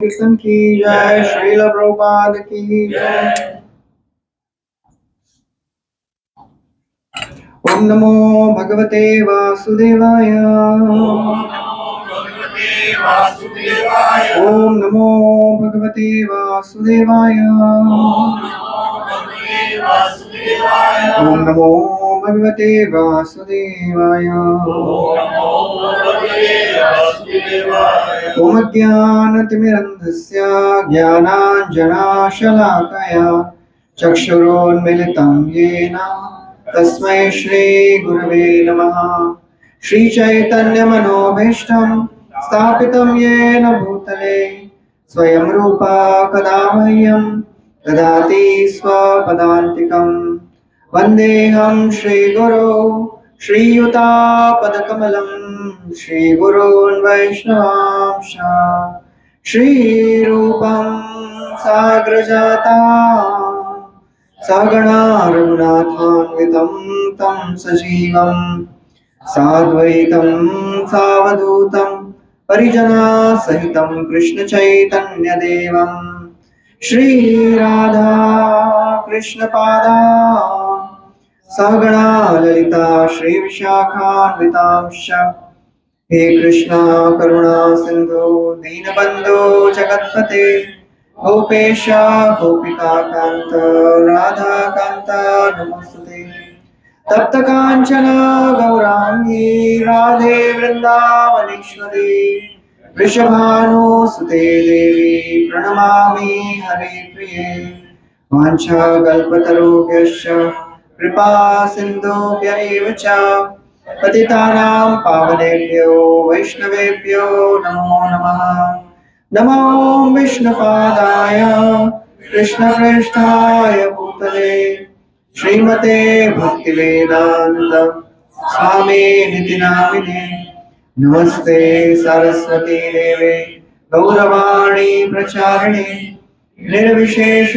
कृष्ण की जय। श्रील प्रभुपाद की जय। ओम नमो भगवते वासुदेवाय। ओम नमो भगवते वासुदेवाय। ओम नमो भगवते वासुदेवाय। ओम ज्ञानतिमिरन्धस्य ज्ञानाञ्जनशलाकया चक्षुरोन्मिलितं येन तस्मै श्रीगुरवे नमः। श्रीचैतन्यमनोभीष्टं स्थापितं येन भूतले स्वयं रूपा कदा मह्यं ददाति स्वपदान्तिकं। वन्देऽहं श्रीगुरो श्रीयुतापदकमलं श्रीगुरून् वैष्णवांश श्रीरूपं साग्रजाता सगणा रघुनाथान्वितं तं सजीवं साद्वैतं सावधूतं परिजनसहितं कृष्णचैतन्यदेवं श्रीराधा कृष्णपादान् सगणा ललिता श्रीविशाखान्वितांश्च। हे कृष्णा करुणा सिंधु दीनबंधो जगत्पते गोपेश गोपिका कांत राधा कांत नमोस्तुते। तप्त कांचन गौरांगी राधे वृंदावनेश्वरी वृषभानुसुते देवी प्रणमामि हरे प्रिये। वाञ्छाकल्पतरुभ्यश्च कृपा सिन्धुभ्य एव च पतितानां पावनेभ्यो वैष्णवेभ्यो नमो नमः। नमो विष्णुपादाय कृष्णप्रेष्ठाय भूतले श्रीमते भक्तिवेदान्त स्वामी निति नामिने। नमस्ते सरस्वती देवे गौरवाणी प्रचारिणे निर्विशेष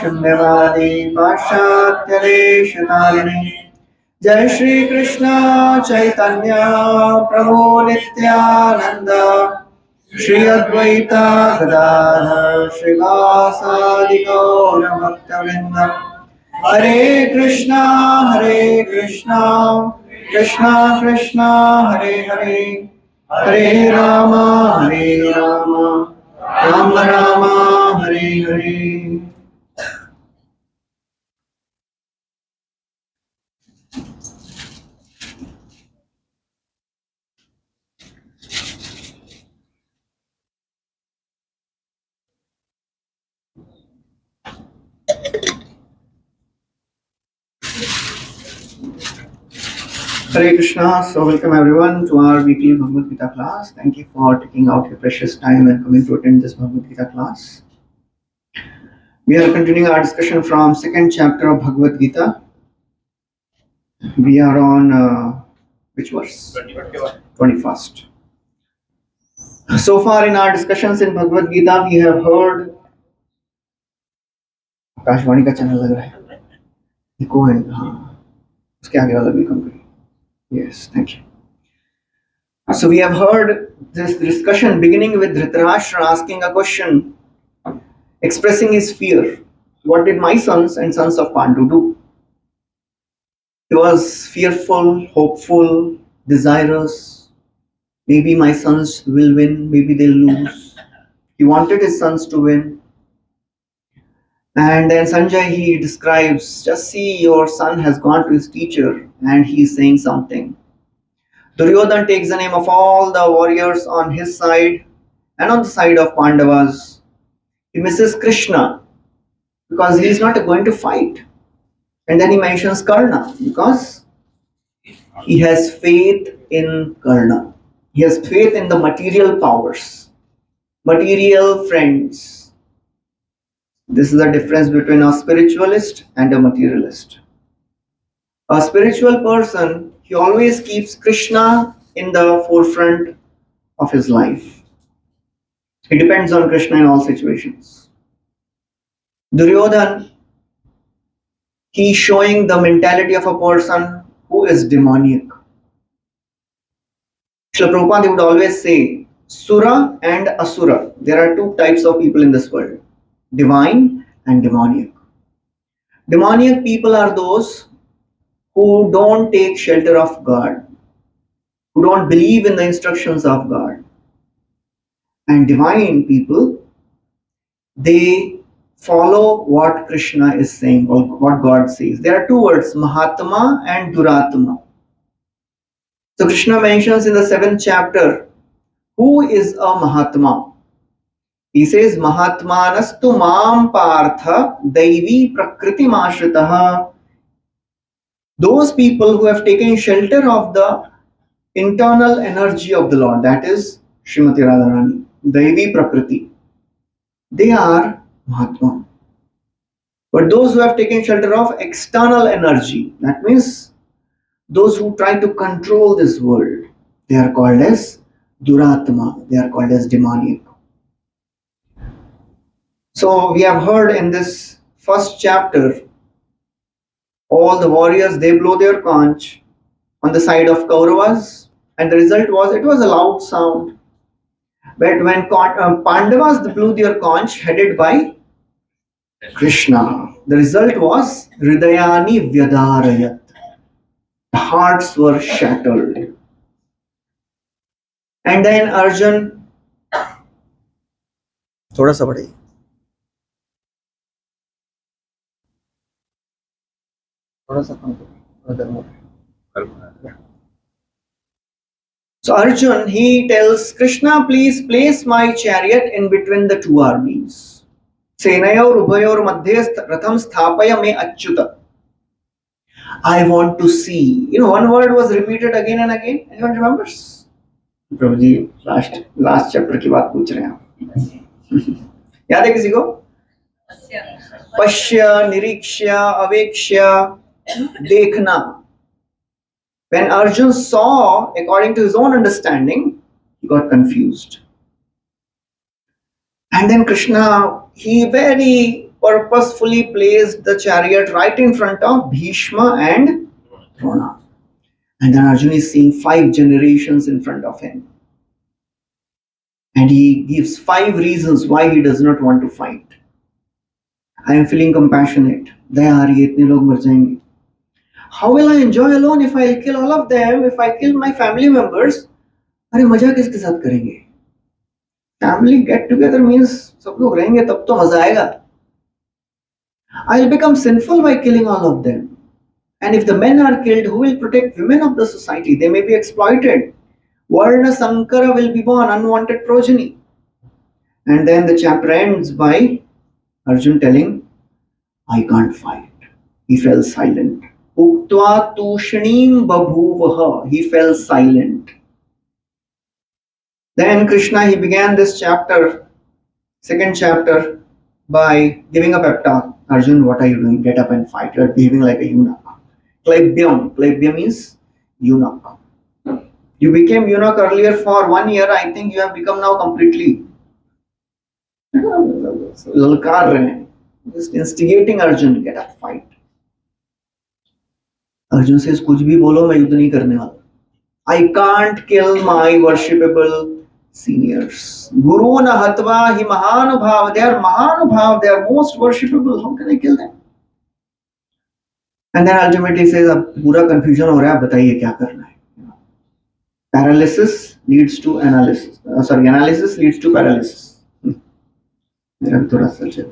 शून्यवादी पाश्चात्यदेशतारिणे। जय श्री कृष्ण चैतन्य प्रभु नित्यानंद श्री अद्वैत गदाधर श्रीवासादि गौर भक्तवृंद। हरे Krishna Krishna Krishna Hare Hare Hare Ram Ram Ram Hare Hare. Hare Krishna. So welcome everyone to our weekly Bhagavad Gita class. Thank you for taking out your precious time and coming to attend this Bhagavad Gita class. We are continuing our discussion from second chapter of Bhagavad Gita. We are on which verse? 21st. So far in our discussions in Bhagavad Gita, we have heard Akashvani का channel लग रहा है eco है। हाँ, उसके आगे वाला भी कम करिए। Yes, thank you. So we have heard this discussion beginning with Dhritarashtra asking a question, expressing his fear. What did my sons and sons of Pandu do? He was fearful, hopeful, desirous. Maybe my sons will win, maybe they'll lose. He wanted his sons to win. And then Sanjay, he describes, just see, your son has gone to his teacher and he is saying something. Duryodhana takes the name of all the warriors on his side and on the side of Pandavas. He misses Krishna because he is not going to fight. And then he mentions Karna because he has faith in Karna. He has faith in the material powers, material friends. This is the difference between a spiritualist and a materialist. A spiritual person, he always keeps Krishna in the forefront of his life. He depends on Krishna in all situations. Duryodhana, he is showing the mentality of a person who is demoniac. Srila Prabhupada would always say Sura and Asura. There are two types of people in this world, divine and demoniac. Demoniac people are those who don't take shelter of God, who don't believe in the instructions of God. And divine people, they follow what Krishna is saying or what God says. There are two words, Mahatma and Duratma. So Krishna mentions in the 7th chapter, who is a Mahatma? He says, Mahatmanastu mam partha daivi prakriti mashritaha. Those people who have taken shelter of the internal energy of the Lord, that is Srimati Radharani, Daivi Prakriti, they are Mahatma. But those who have taken shelter of external energy, that means those who try to control this world, they are called as Duratma, they are called as demoniac. So we have heard in this first chapter, all the warriors, they blow their conch on the side of Kauravas, and the result was, it was a loud sound. But when Pandavas blew their conch headed by Krishna, the result was Hridayani Vyadarayat. The hearts were shattered. And then Arjun, थोड़ा सा बढ़ाइए. थोड़ा सा कम करो. So Arjun, he tells Krishna, please place my chariot in between the two armies. Senayor ubhayor madhye ratham sthapaya me achyuta. I want to see. One word was repeated again and again. Anyone remembers? Prabhuji, last chapter की बात पूछ रहे हैं आप. याद है किसी को? पश्य, निरीक्ष्य, अवेक्ष्य, देखना. When Arjun saw, according to his own understanding, he got confused. And then Krishna, he very purposefully placed the chariot right in front of Bhishma and Drona. And then Arjun is seeing 5 generations in front of him. And he gives 5 reasons why he does not want to fight. I am feeling compassionate. दया आ रही है, इतने लोग मर जाएंगे. How will I enjoy alone if I'll kill all of them, if I kill my family members? अरे मजा किसके साथ करेंगे? Family get together means सब लोग रहेंगे तब तो मजा आएगा. I'll become sinful by killing all of them. And if the men are killed, who will protect women of the society? They may be exploited. Varna Sankara will be born, unwanted progeny. And then the chapter ends by Arjun telling, I can't fight. He fell silent. Uktva tushnim babhuvaha. He fell silent. Then Krishna, he began this chapter, 2nd chapter, by giving a pep talk. Arjun, what are you doing? Get up and fight. You are behaving like a eunuch. Klaibyam. Klaibyam means eunuch. You became eunuch earlier for 1 year. I think you have become now completely. Just instigating Arjun, get up, fight. Arjun says, कुछ भी बोलो मैं युद्ध नहीं करने वाला. I can't kill my worshipable seniors. Guru na hatva hi mahanubhav. They are mahanubhav. They are most worshipable. How can I kill them? And then ultimately says, अब पूरा confusion हो रहा है, बताइए क्या करना है. Paralysis leads to analysis. Analysis leads to paralysis. मेरा भी थोड़ा सा चल.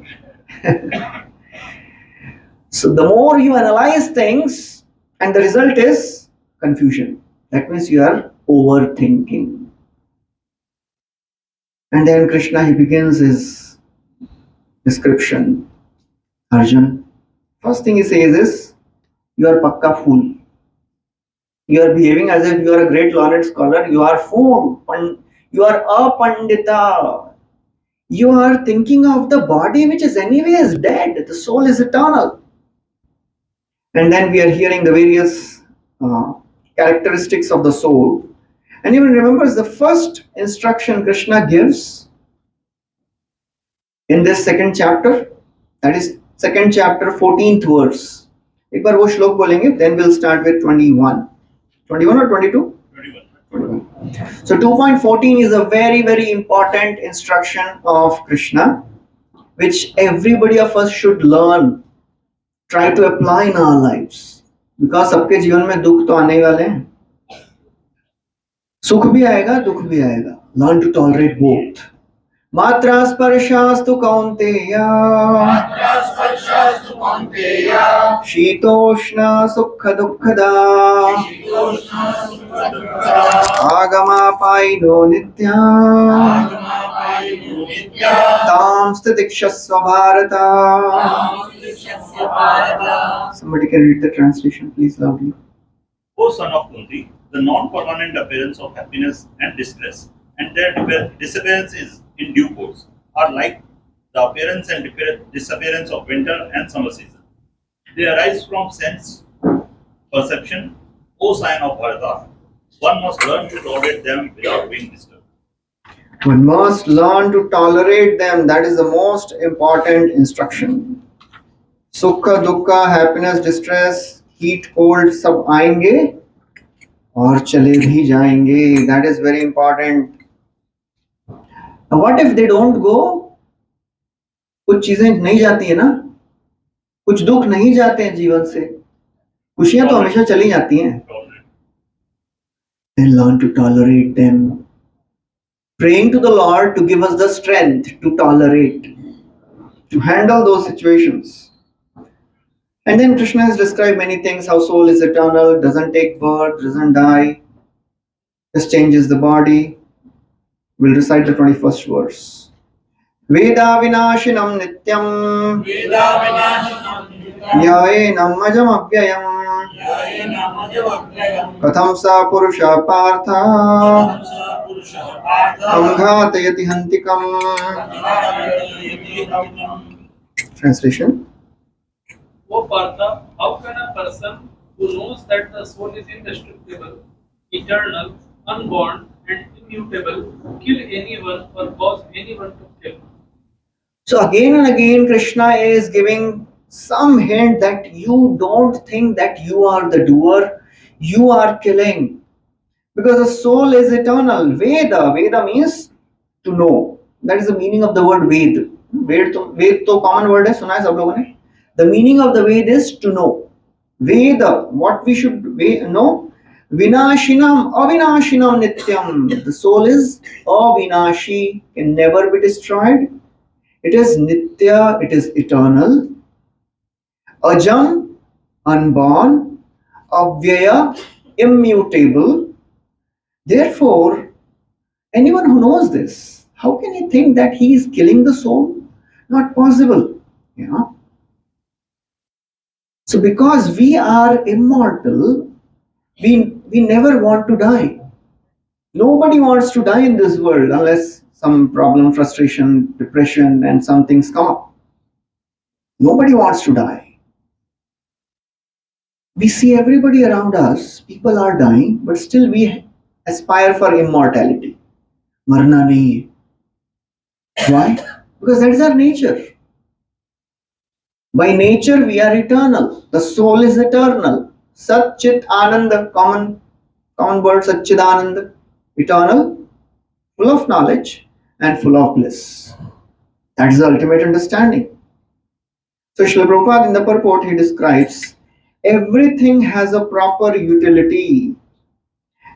So the more you analyze things, and the result is confusion. That means you are overthinking. And then Krishna, he begins his description. Arjun, first thing he says is, you are pakka fool. You are behaving as if you are a great learned scholar. You are fool. You are a pandita. You are thinking of the body which is anyways dead. The soul is eternal. And then we are hearing the various characteristics of the soul. And even remembers the first instruction Krishna gives in this 2nd chapter. That is 2nd chapter, 14th verse. एक बार वो श्लोक बोलेंगे, then we'll start with 21. 21 or 22? 21. So 2.14 is a very, very important instruction of Krishna, which everybody of us should learn, try to apply in our lives. Because सबके जीवन में दुख तो आने ही वाले हैं, सुख भी आएगा, दुख भी आएगा. Learn to tolerate both. मात्रा स्पर्शास्तु कौन्तेय शीतोष्ण सुख दुःखदा आगमापायिनो नित्या तां स्थितिक्षस्व Bharat. Somebody can read the translation, please, loudly. O son of Kunti, the non-permanent appearance of happiness and distress, and their disappearance is in due course, are like the appearance and disappearance of winter and summer season. They arise from sense perception. O sign of Bharata, one must learn to tolerate them without being disturbed. One must learn to tolerate them. That is the most important instruction. Sukha, dukkha, happiness, distress, heat, cold, सब आएंगे और चले भी जाएंगे. That is very important. Now what if they don't go? कुछ चीजें नहीं जाती है ना, कुछ दुख नहीं जाते हैं जीवन से, खुशियां तो हमेशा चली जाती हैं. Then learn to tolerate them. Praying to the Lord to give us the strength to tolerate, to handle those situations. And then Krishna has described many things, how soul is eternal, doesn't take birth, doesn't die, just changes the body. We'll recite the 21st verse. Veda vinashinam nityam yaenam majam abhyayam katham sa purusha partha amghatayati hantikam. Translation. O Partha, how can a person who knows that the soul is indestructible, eternal, unborn, and immutable kill anyone or cause anyone to kill? So again and again Krishna is giving some hint that you don't think that you are the doer, you are killing. Because the soul is eternal. Veda means to know. That is the meaning of the word Ved. Ved to common word hai, suna hai sab logon ne. The meaning of the Ved is to know. Veda, what we should know? Vinashinam, avinashinam nityam. The soul is avinashi, can never be destroyed. It is nitya, it is eternal. Ajam, unborn. Avyaya, immutable. Therefore, anyone who knows this, how can he think that he is killing the soul? Not possible. You know. So because we are immortal, we never want to die. Nobody wants to die in this world unless some problem, frustration, depression, and some things come up. Nobody wants to die. We see everybody around us, people are dying, but still we aspire for immortality. Marna nahi hai. Why? Because that is our nature. By nature, we are eternal. The soul is eternal. Sat Chit Ananda, common word Satchidananda, eternal, full of knowledge and full of bliss. That is the ultimate understanding. So Srila Prabhupada in the purport he describes everything has a proper utility,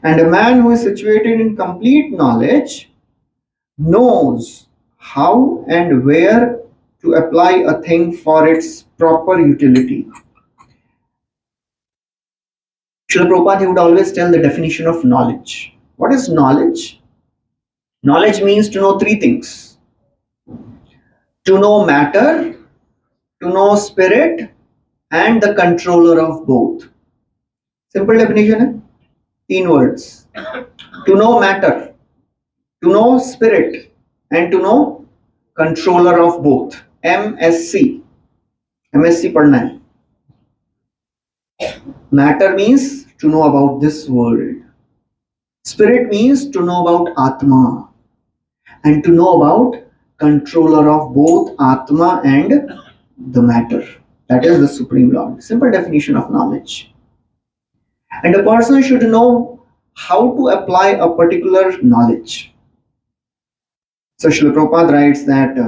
and a man who is situated in complete knowledge knows how and where to apply a thing for its proper utility. Srila Prabhupada would always tell the definition of knowledge. What is knowledge? Knowledge means to know three things. To know matter, to know spirit, and the controller of both. Simple definition hai? 3 words. To know matter, to know spirit, and to know controller of both. MSC. MSC padhna hai. Matter means to know about this world. Spirit means to know about Atma. And to know about controller of both Atma and the matter. That is the Supreme Lord. Simple definition of knowledge. And a person should know how to apply a particular knowledge. So Srila Prabhupada writes that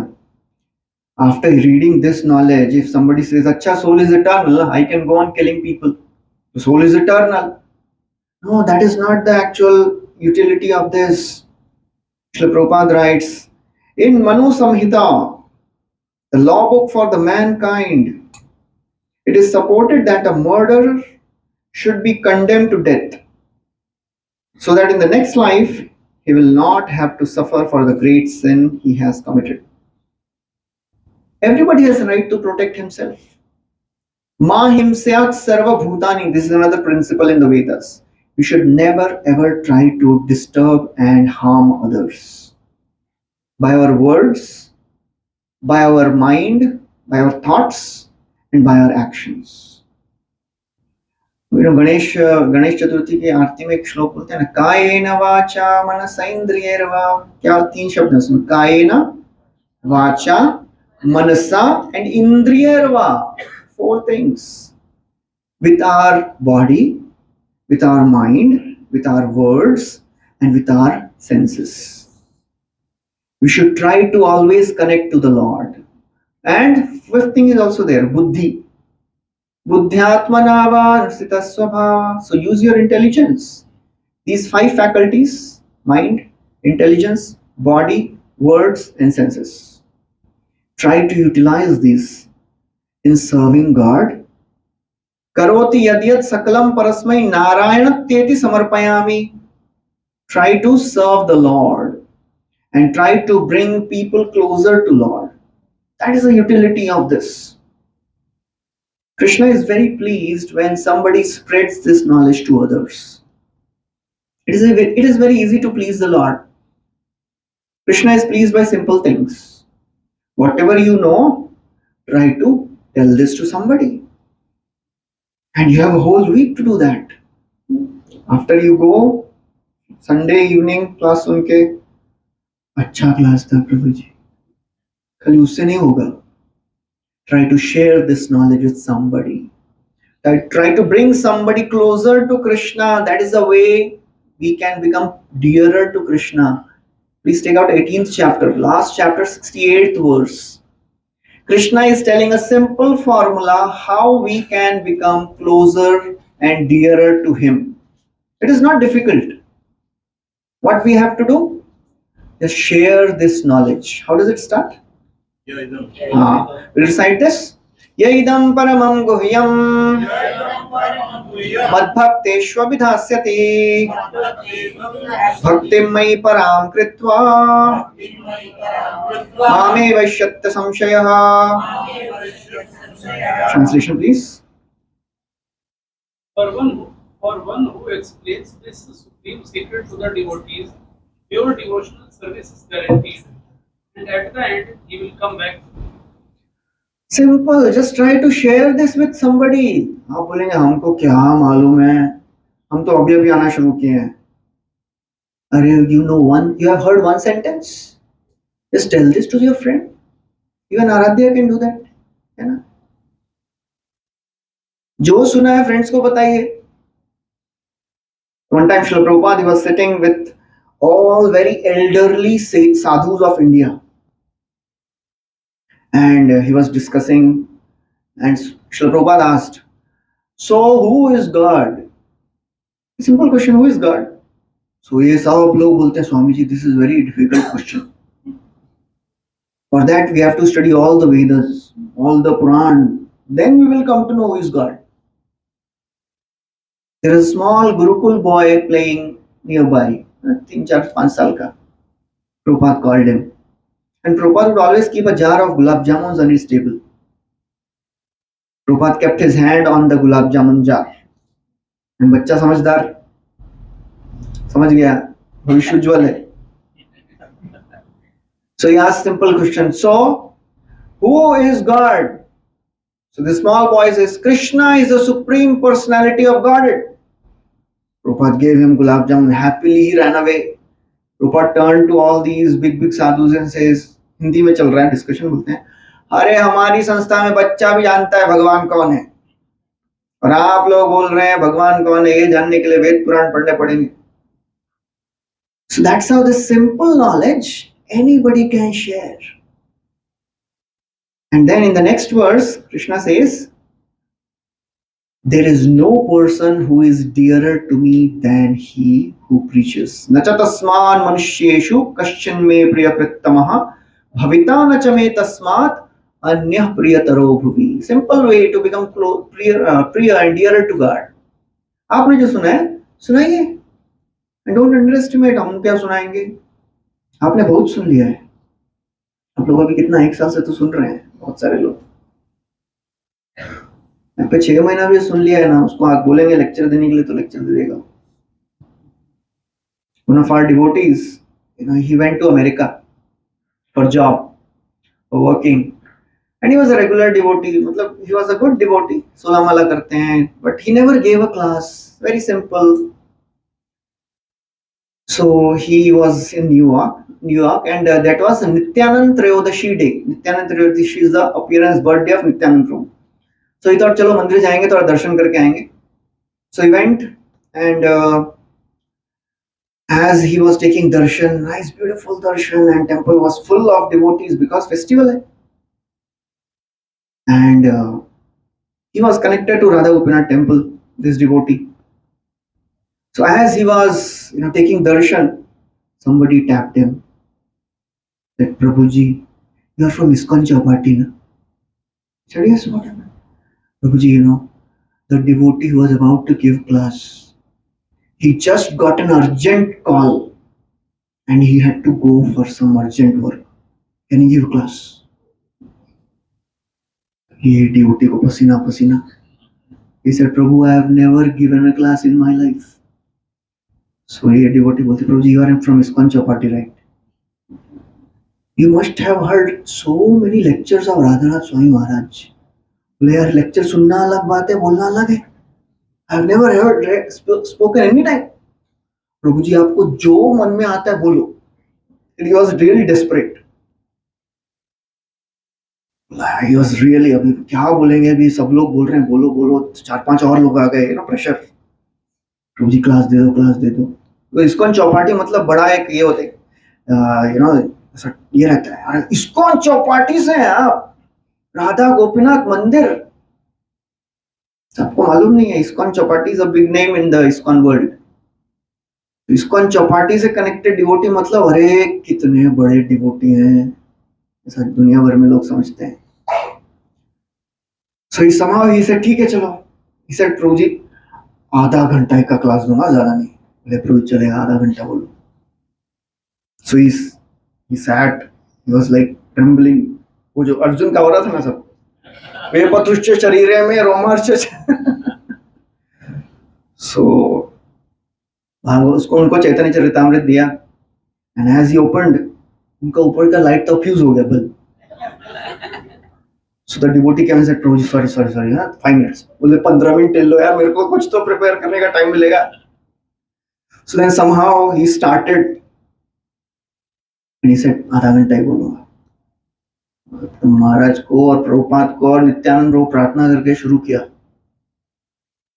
after reading this knowledge, if somebody says, Acha, soul is eternal, I can go on killing people. The soul is eternal. No, that is not the actual utility of this. Srila Prabhupada writes, in Manu Samhita, the law book for the mankind, it is supported that a murderer should be condemned to death, so that in the next life he will not have to suffer for the great sin he has committed. Everybody has a right to protect himself. Ma himsyat sarva bhutani. This is another principle in the Vedas. We should never ever try to disturb and harm others by our words, by our mind, by our thoughts, and by our actions. Ganesh Chaturthi की आरती में एक श्लोक बोलते हैं ना, कायेन वाचा मनसा इंद्रियैर्वा. क्या 3 शब्द हैं उसमें? कायेन वाचा manasa and indriyarva. 4 things. With our body, with our mind, with our words, and with our senses. We should try to always connect to the Lord. And 5th thing is also there, buddhi. Buddhyatmanava sitasvabhava. So use your intelligence. These 5 faculties, mind, intelligence, body, words, and senses. Try to utilize these in serving God. Karoti yadyat sakalam parasmai narayanateti samarpayami. Try to serve the Lord and try to bring people closer to Lord. That is the utility of this. Krishna is very pleased when somebody spreads this knowledge to others. It is very easy to please the Lord. Krishna is pleased by simple things. Whatever you know, try to tell this to somebody. And you have a whole week to do that. After you go, Sunday evening class सुन के, अच्छा class था प्रभु जी, खाली उससे नहीं होगा. Try to share this knowledge with somebody. Try to bring somebody closer to Krishna. That is the way we can become dearer to Krishna. Please take out 18th chapter, last chapter, 68th verse. Krishna is telling a simple formula how we can become closer and dearer to Him. It is not difficult. What we have to do? Just share this knowledge. How does it start? We'll recite this. Yaidam paramam guhyam madbhakteshvabhidhasyati bhaktim mai param kritva mame vaishyatya samshayah. Translation please. For one who explains this supreme secret to the devotees, pure devotional service is guaranteed, and at the end he will come back. Simple. Just try to share this with somebody. आप बोलेंगे हमको क्या मालूम है, हम तो अभी आना शुरू किए हैं. अरे you have heard one sentence. Just tell this to your friend. Even Aradhya can do that. है ना? जो सुना है friends को बताइए. One time Srila Prabhupada, he was sitting with all very elderly sadhus of India. And he was discussing, and Srila Prabhupada asked, so who is God? Simple question, who is God? So ये सब लोग बोलते हैं, Swami ji, this is very difficult question. For that we have to study all the Vedas, all the Puran. Then we will come to know who is God. There is a small Gurukul boy playing nearby, 3-4-5 साल का. Prabhupada called him. And Prabhupada would always keep a jar of gulab jamuns on his table. Prabhupada kept his hand on the gulab jamun jar. And बच्चा समझदार समझ गया, भविष्य उज्ज्वल है. So he asked simple question. So, who is God? So the small boy says, Krishna is the supreme personality of Godhead. Prabhupada gave him gulab jamun. Happily he ran away. Prabhupada turned to all these big sadhus and says, Hindi में चल रहा है discussion, बोलते हैं, अरे हमारी संस्था में बच्चा भी जानता है भगवान कौन है, और आप लोग बोल रहे हैं भगवान कौन है, ये जानने के लिए वेद पुराण पढ़ने पड़ेंगे. So that's how this simple knowledge anybody can share. And then in the next verse, Krishna says, there is no person who is dearer to me than he who preaches. Nacha tasman manusheshu kaschin me priyaprittamah bhavita nacha me tasmat anyah priyataro bhuvi. Simple way to become priya and dearer to God. आपने जो सुना है सुनाइए, and don't underestimate हम क्या सुनाएंगे. आपने बहुत सुन लिया है. आप लोग अभी कितना 1 साल से तो सुन रहे हैं, बहुत सारे लोग. पे 6 महीना भी सुन लिया है ना, उसको आप बोलेंगे लेक्चर देने के लिए तो लेक्चर दे देगा. One of our devotees, he went to America for job, for working, and he was a regular devotee. मतलब he was a good devotee. सोलह माला करते हैं, but he never gave a class. Very simple. So he was in New York, and that was Nityanand Trayodashi day. Nityanand Trayodashi is the appearance birthday of Nityanand Prabhu. So he thought, चलो मंदिर जाएंगे थोड़ा दर्शन करके आएंगे. So he went, and as he was taking darshan, nice beautiful darshan, and temple was full of devotees because festival hai. And he was connected to Radha Gopinath temple, this devotee. So as he was taking darshan, somebody tapped him. Said, Prabhuji, you are from ISKCON Chowpatty, na? He said, yes, what happened? Prabhuji, the devotee who was about to give class, he just got an urgent call and he had to go for some urgent work. Can you give class? He devotee ko pasina pasina. He said, Prabhu, I have never given a class in my life. So he devotee bolte, Prabhuji, you are from ISKCON Chowpatty, right? You must have heard so many lectures of Radhanath Swami Maharaj. बोले यार lecture सुनना अलग बात है, बोलना अलग है. I have never heard spoken any time. Prabhu ji आपको जो मन में आता है बोलो. He was really desperate. He was really, अभी क्या बोलेंगे, अभी सब लोग बोल रहे हैं बोलो बोलो, 4-5 और लोग आ गए, प्रेशर. प्रभु जी क्लास दे दो. तो ISKCON चौपाटी मतलब बड़ा एक ये होते ये रहता है, ISKCON चौपाटी से हैं आप, राधा गोपीनाथ मंदिर. सबको मालूम नहीं है ISKCON Chowpatty is a big name in the ISKCON world. ISKCON Chowpatty से कनेक्टेड डिवोटी मतलब अरे कितने बड़े डिवोटी हैं, ऐसा दुनिया भर में लोग समझते हैं. सो somehow he said, ठीक है चलो. He said, प्रभु जी आधा घंटा का क्लास दूंगा, ज्यादा नहीं. बोले प्रभु चलेगा, आधा घंटा बोलो. So he sat, he was like trembling. वो जो अर्जुन का हो रहा था ना सब, वे पतुश्च शरीरे में रोमार्च. सो उसको उनको चैतन्य चरितामृत दिया, एंड एज ही ओपनड, उनका ऊपर का लाइट तो फ्यूज हो गया bulb. So the devotee came and said, Prabhu ji sorry 5 minutes. बोले 15 मिनट ले लो यार, मेरे को कुछ तो प्रिपेयर करने का टाइम मिलेगा. So then somehow he started and he said आधा घंटा ही बोलूंगा. तो महाराज को और प्रभुपाद को और नित्यानंद को प्रार्थना करके शुरू किया.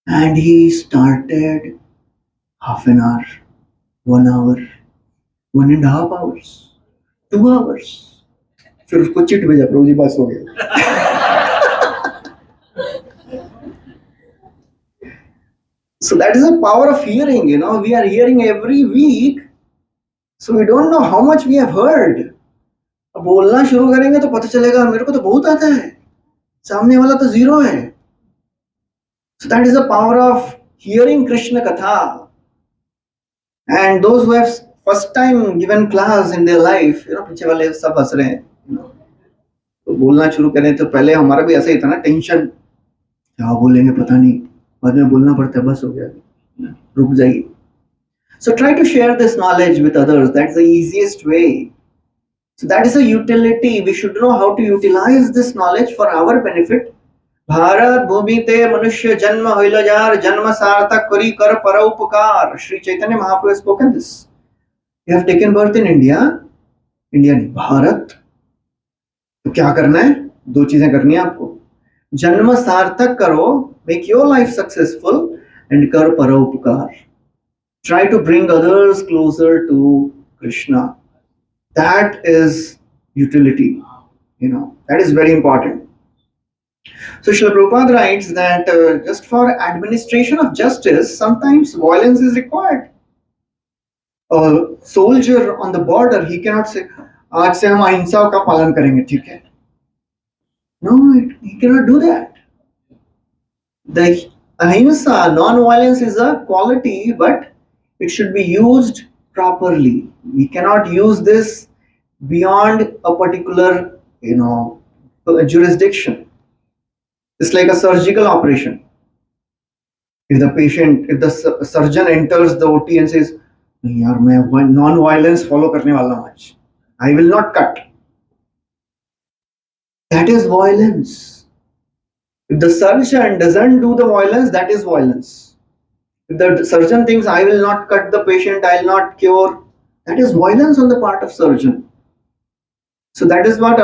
And he started half an hour, 1 hour, 1.5 hours, 2 hours. फिर उसको चिट भेजा, प्रभु जी बस हो गया. So that is the power of hearing. We are hearing every week, so we don't know how much we have heard. अब बोलना शुरू करेंगे तो पता चलेगा मेरे को तो बहुत आता है, सामने वाला तो जीरो है. So that is the power of hearing Krishna Katha. And those who have first time given class in their life, पीछे वाले सब हंस रहे हैं. तो बोलना शुरू करें तो पहले हमारा भी ऐसा ही था ना, टेंशन, क्या बोलेंगे पता नहीं, बाद में बोलना पड़ता है, बस हो गया, रुक जाइए. So try to share this knowledge with others. That's the easiest way. So that is a utility. We should know how to utilize this knowledge for our benefit. Bharat भूमि ते मनुष्य जन्म होइल जार, जन्म सार्थक करी कर परोपकार. Sri Chaitanya Mahaprabhu has spoken this. You have taken birth in India. India नहीं, भारत. तो क्या करना है? 2 चीजें करनी है आपको. जन्म सार्थक करो, make your life successful, and कर परोपकार. Try to bring others closer to Krishna. That is utility. That is very important. So Srila Prabhupada writes that just for administration of justice, sometimes violence is required. A soldier on the border, he cannot say, आज से हम अहिंसा का पालन करेंगे, ठीक है? No, he cannot do that. The ahimsa, non-violence, is a quality, but it should be used properly. We cannot use this beyond a particular, jurisdiction. It's like a surgical operation. If the surgeon enters the OT and says, "नहीं यार, मैं non-violence follow करने वाला हूँ आज. I will not cut." That is violence. If the surgeon doesn't do the violence, that is violence. If the surgeon thinks, "I will not cut the patient, I will not cure," that is violence on the part of surgeon. So that is what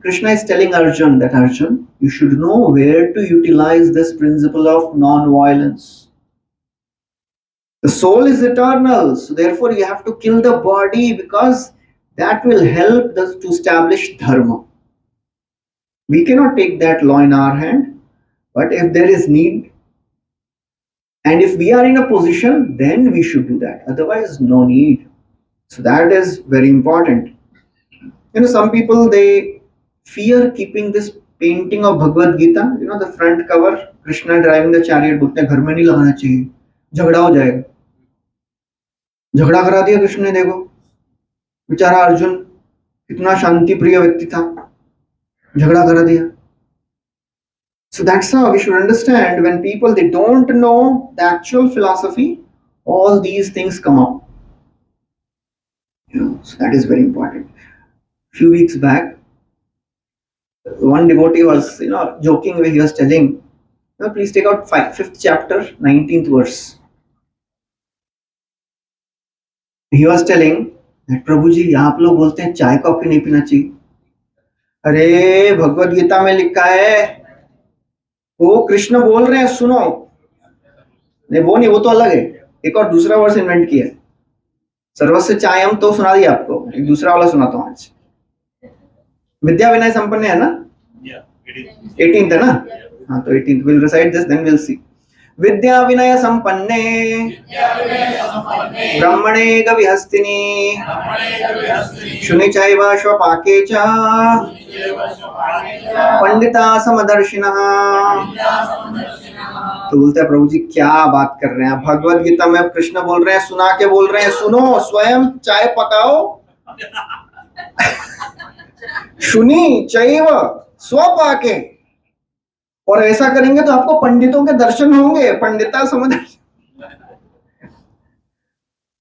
Krishna is telling Arjun, that Arjun, you should know where to utilize this principle of non-violence. The soul is eternal, so therefore you have to kill the body, because that will help us to establish dharma. We cannot take that law in our hand, but if there is need, and if we are in a position, then we should do that. Otherwise, no need. So that is very important. Some people, they fear keeping this painting of Bhagavad Gita, the front cover, Krishna driving the chariot, बोलते हैं घर में नहीं लगाना चाहिए, झगड़ा हो जाएगा. झगड़ा करा दिया कृष्ण ने, देखो बेचारा अर्जुन कितना शांति प्रिय व्यक्ति था, झगड़ा करा दिया. So that's how we should understand, when people, they don't know the actual philosophy, all these things come up. So that is very important. Few weeks back, one devotee was, joking where he was telling, please take out 5th chapter, 19th verse. He was telling that, प्रभु जी, आप लोग बोलते हैं चाय coffee नहीं पीना चाहिए. अरे भगवद गीता में लिखा है, वो कृष्ण बोल रहे हैं, सुनो. नहीं, वो नहीं, वो तो अलग है. एक और दूसरा वर्स इन्वेंट किया है. सर्वस्व चाय हम तो सुना दिया आपको, एक दूसरा वाला सुनाता हूँ आज. विद्या विनय संपन्न है ना? 18th है ना? हाँ, तो 18th. We'll recite this, then we'll see. विद्या विनय संपन्ने ब्रह्मणे गविहस्तिनि शुनि चैव श्वपाके च पंडिता समदर्शिनः. तो बोलते हैं, प्रभु जी क्या बात कर रहे हैं, भगवद गीता में कृष्ण बोल रहे हैं, सुना के बोल रहे हैं, सुनो, स्वयं चाय पकाओ. शुनि चैव स्वपाके, और ऐसा करेंगे तो आपको पंडितों के दर्शन होंगे, पंडिता समझ.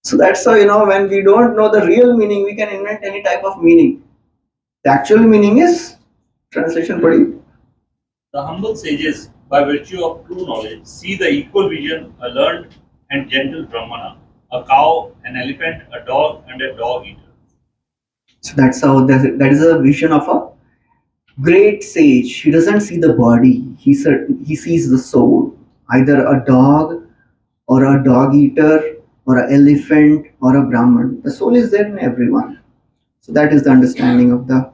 So that's how, when we don't know the real meaning, we can invent any type of meaning. The actual meaning is, translation padi. The humble sages, by virtue of true knowledge, see the equal vision, a learned and gentle Brahmana, a cow, an elephant, a dog, and a dog eater. So that's how, that is a vision of a great sage. He doesn't see the body, he sees the soul. Either a dog, or a dog eater, or an elephant, or a Brahman. The soul is there in everyone. So that is the understanding of the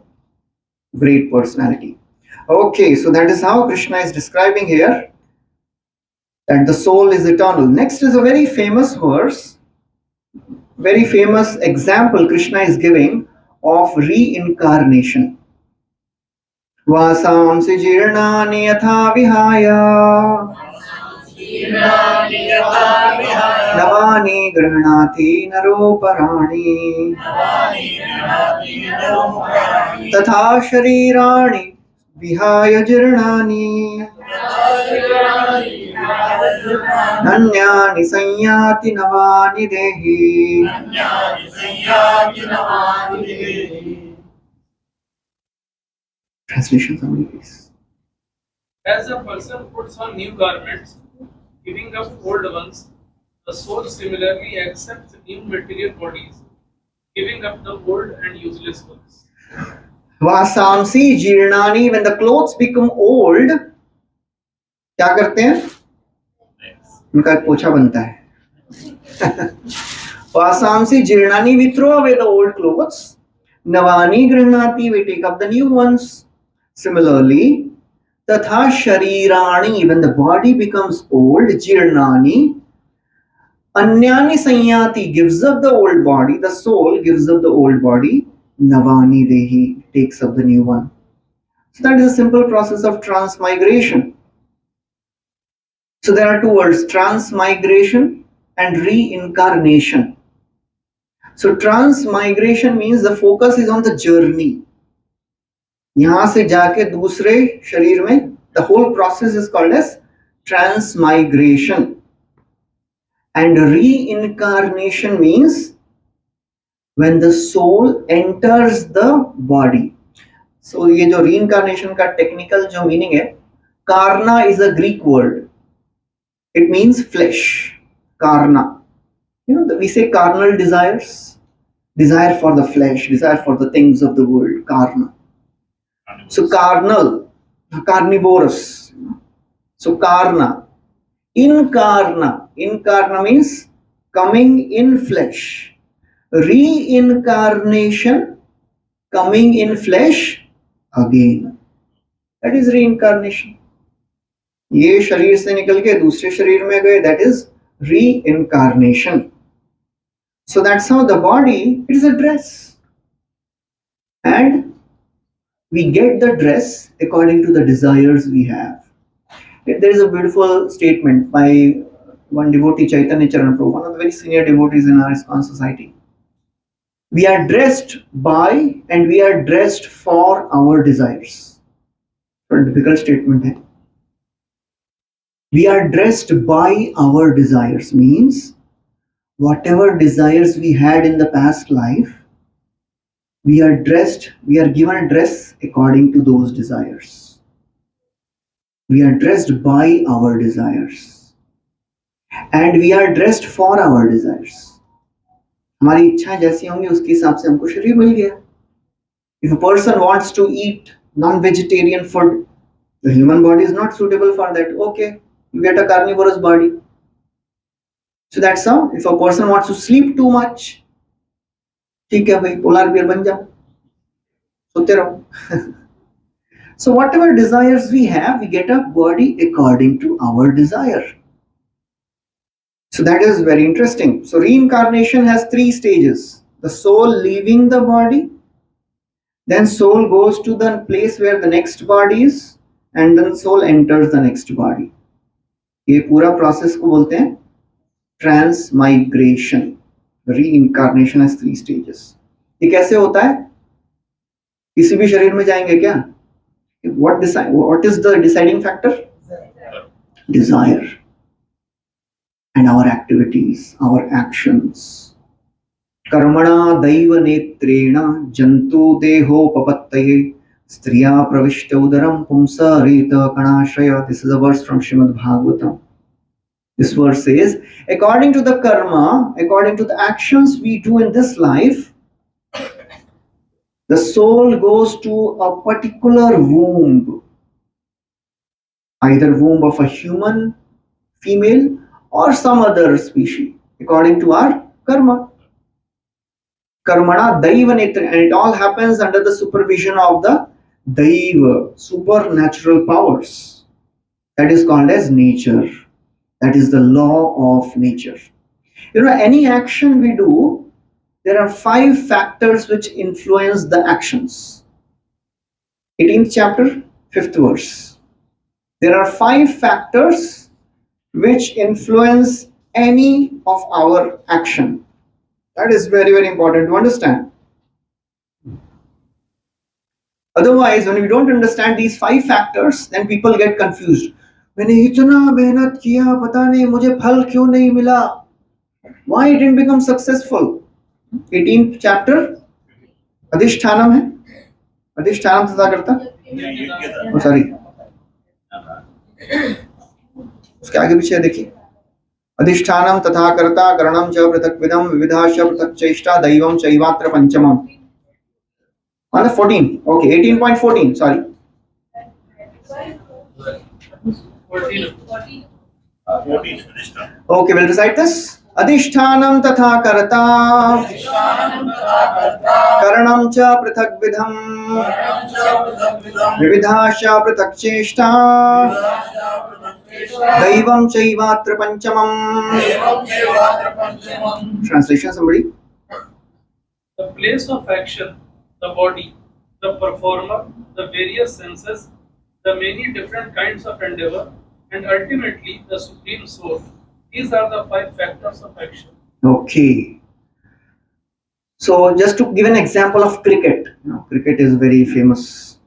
great personality. Okay, so that is how Krishna is describing here, that the soul is eternal. Next is a very famous verse, very famous example Krishna is giving of reincarnation. Vasamsi jirnani yatha vihaya navani grihणति naroparani तथा शरीराणि विहाय जीर्णानि नन्यानि संयाति नवानि देहि. Translation, somebody please. As a person puts on new garments, giving up old ones, the soul similarly accepts new material bodies, giving up the old and useless ones. Vasamsi jirnani, when the clothes become old, क्या करते हैं? उनका एक पोछा बनता है. Vasamsi jirnani, we throw away the old clothes. Navani grihnati, we take up the new ones. Similarly, tatha sharirani, when the body becomes old, jirnani, anyani sanyati, gives up the old body, the soul gives up the old body, navani dehi, takes up the new one. So that is a simple process of transmigration. So there are two words, transmigration and reincarnation. So transmigration means the focus is on the journey. यहाँ से जाके दूसरे शरीर में, the whole process is called as transmigration. And reincarnation means when the soul enters the body. So ये जो reincarnation का technical जो meaning है, karna is a Greek word. It means flesh. Karna. You know, we say carnal desires. Desire for the flesh, desire for the things of the world, karna. So carnal, carnivorous. So karna. Incarna. Incarna means coming in flesh. Reincarnation, coming in flesh again. That is reincarnation. ये शरीर से निकल के दूसरे शरीर में गए, that is reincarnation. So that's how the body, it is a dress. And we get the dress according to the desires we have. There is a beautiful statement by one devotee, Chaitanya Charan Prabhu, one of the very senior devotees in our ISKCON society. We are dressed by and we are dressed for our desires. What a difficult statement. Eh? We are dressed by our desires means whatever desires we had in the past life, we are dressed, we are given a dress according to those desires. We are dressed by our desires. And we are dressed for our desires. हमारी इच्छा जैसी होंगी उसके हिसाब से हमको शरीर मिल गया. If a person wants to eat non-vegetarian food, the human body is not suitable for that. Okay, you get a carnivorous body. So that's how, if a person wants to sleep too much, ठीक है भाई, polar bear बन जाओ, सोते रहो. So whatever desires we have, we get a body according to our desire. So that is very interesting. So reincarnation has three stages. The soul leaving the body, then soul goes to the place where the next body is, and then soul enters the next body. ये पूरा process को बोलते हैं transmigration. Reincarnation has three stages. ये कैसे होता है? किसी भी शरीर में जाएंगे क्या? What is the deciding factor? Desire. And our activities, our actions. Karmana daiva netrena jantu deho papattaye striya pravishta udaram pumsa rita kanashraya. This is a verse from Srimad Bhagavatam. This verse says, according to the karma, according to the actions we do in this life, the soul goes to a particular womb, either womb of a human, female, or some other species, according to our karma. Karmana daiva netra, and it all happens under the supervision of the daiva, supernatural powers. That is called as nature. That is the law of nature. You know, any action we do, there are 5 factors which influence the actions. 18th chapter, 5th verse. There are 5 factors which influence any of our action. That is very, very important to understand. Otherwise, when we don't understand these 5 factors, then people get confused. मैंने इतना मेहनत किया, पता नहीं मुझे फल क्यों नहीं मिला. Why it didn't become successful? 18th chapter, अधिष्ठानम है. अधिष्ठानम तथा करता. Oh, sorry. उसके आगे पीछे देखिए. अधिष्ठानम तथा कर्ता करणम च पृथक्विदम विविधाश्च पृथक् चेष्टा Deivam चैवात्र पंचमम. On the 14. Okay, 18.14. Sorry. 14. Okay, Okay, we'll recite this. अधिष्ठानं तथा कर्ता करणं च पृथग्विधम् विविधाश्च पृथक् चेष्टा दैवं चैवात्र पंचमम्. Translation, somebody. The place of action, the body, the performer, the various senses, the many different kinds of endeavor, and ultimately the supreme soul. These are the 5 factors of action. Okay. So just to give an example of cricket, cricket is very famous.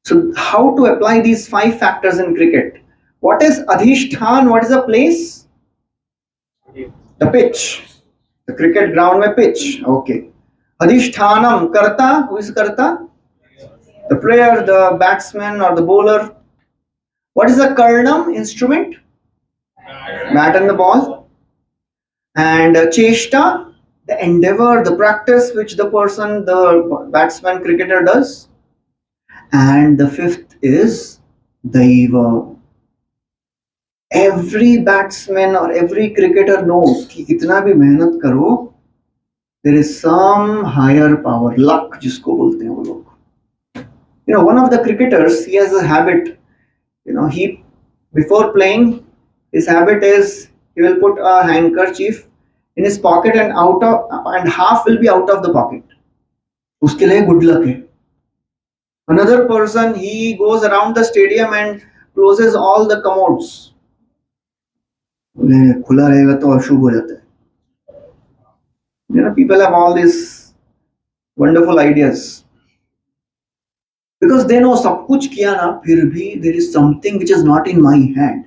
So how to apply these 5 factors in cricket? What is adhishthan? What is the place? The pitch. The cricket ground mein pitch. Okay. Adhishthanam, karta. Who is karta? The player, the batsman or the bowler. What is the karnam? Instrument? Bat and the ball. And cheshta, the endeavor, the practice which the person, the batsman, cricketer does. And the 5th is daiva. Every batsman or every cricketer knows कि कितना भी मेहनत करो, there is some higher power, luck जिसको बोलते हैं वो लोग. One of the cricketers, he has a habit. He before playing, his habit is he will put a handkerchief in his pocket and half will be out of the pocket. उसके लिए good luck है. Another person, he goes around the stadium and closes all the commodes. खुला रहेगा तो अशुभ हो जाता है. People have all these wonderful ideas because they know सब कुछ किया ना फिर भी there is something which is not in my hand.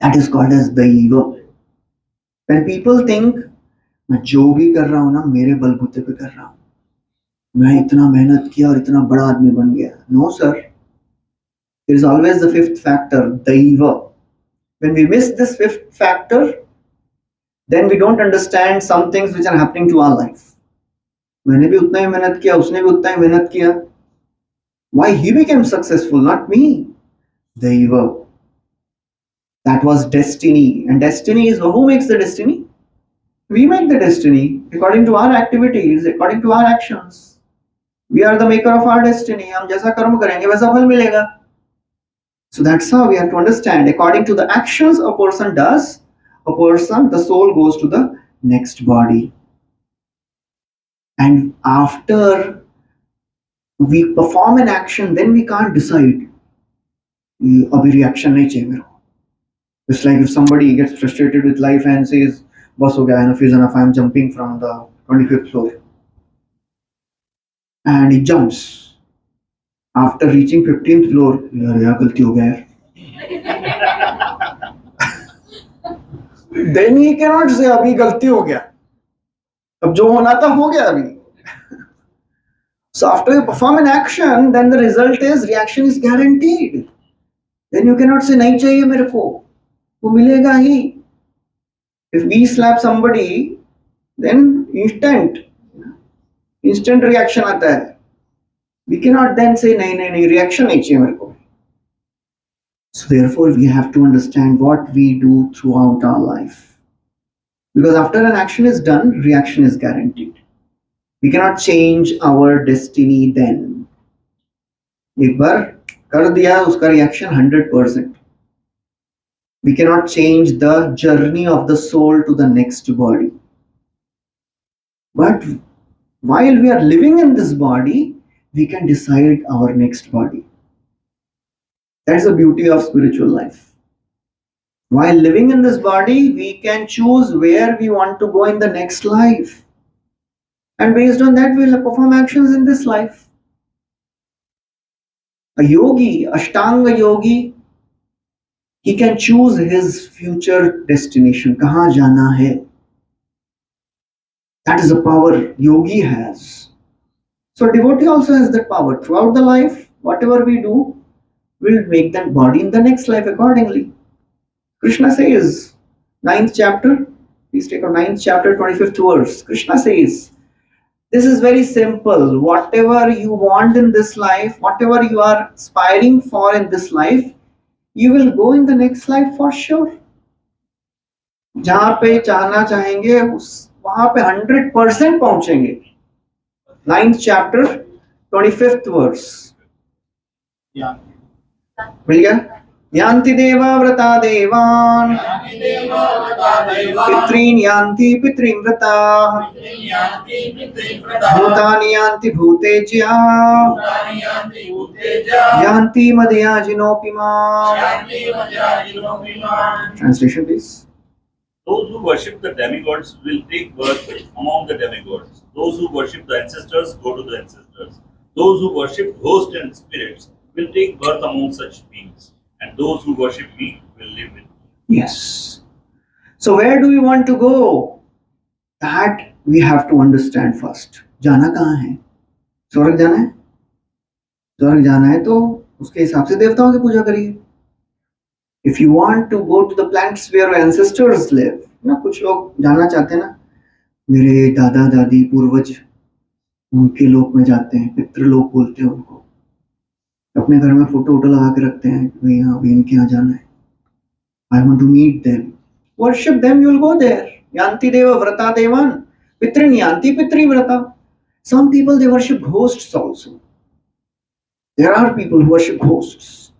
That is called as daiva. When people think मैं जो भी कर रहा हूँ ना मेरे बलबूते पे कर रहा हूँ, मैं इतना मेहनत किया और इतना बड़ा आदमी बन गया. No sir. There is always the 5th factor, daiva. When we miss this 5th factor, then we don't understand some things which are happening to our life. मैंने भी उतना ही मेहनत किया, उसने भी उतना ही मेहनत किया. Why he became successful, not me? Daiva. That was destiny. And destiny is, who makes the destiny? We make the destiny according to our activities, according to our actions. We are the maker of our destiny. हम जैसा कर्म करेंगे वैसा फल मिलेगा. So that's how we have to understand. According to the actions a person does, the soul goes to the next body. And after we perform an action, then we can't decide. Abhi reaction nahi chahiye mere ko. It's like if somebody gets frustrated with life and says, "Bas ho gaya, enough is enough, I am jumping from the 25th floor." And he jumps. After reaching 15th floor, यार गलती हो गया यार. Then he cannot say अभी गलती हो गया. अब जो होना था हो गया अभी. So after you perform an action, then the result is reaction is guaranteed. Then you cannot say नहीं चाहिए मेरे को, वो मिलेगा ही. If we slap somebody, then instant reaction आता है. We cannot then say nahi reaction nahi chahiye mere ko. So therefore we have to understand what we do throughout our life. Because after an action is done, reaction is guaranteed. We cannot change our destiny then. एक बार कर दिया उसका reaction 100%. We cannot change the journey of the soul to the next body. But while we are living in this body, we can decide our next body. That's the beauty of spiritual life. While living in this body, we can choose where we want to go in the next life. And based on that, we'll perform actions in this life. A yogi, Ashtanga yogi, he can choose his future destination. Kahan jana hai? That is the power yogi has. So devotee also has that power. Throughout the life, whatever we do, we'll make that body in the next life accordingly. Krishna says, 9th chapter, please take out 9th chapter, 25th verse. Krishna says, this is very simple. Whatever you want in this life, whatever you are aspiring for in this life, you will go in the next life for sure. जहां पे चाहना चाहेंगे उस वहां पे 100% पहुंचेंगे. 9th chapter 25th verse. मिल गया. यान्ति देवा व्रता देवान् पितॄन् यान्ति पितॄन् व्रताः भूतानि यान्ति भूतेज्या यान्ति मदयाजिनोऽपि माम्. Translation please. Those who worship the demigods will take birth among the demigods. Those who worship the ancestors go to the ancestors. Those who worship ghosts and spirits will take birth among such beings. And those who worship me will live with me. Yes. So where do we want to go? That we have to understand first. जाना कहाँ है? स्वर्ग जाना है? स्वर्ग जाना है तो उसके हिसाब से देवताओं की पूजा करिए. If you want to go to the planets where your ancestors live, ना कुछ लोग जाना चाहते हैं ना, मेरे दादा दादी पूर्वज उनके लोक में जाते हैं, पितृलोक बोलते हैं उनको. अपने घर में फोटो वोटो लगा के रखते हैं कि भाई हाँ इनके यहाँ जाना है. I want to meet them. Worship them, you will go there. Yanti deva vrata devan. Pitrin yanti pitri vrata. Some people they worship ghosts also. There are people who worship ghosts.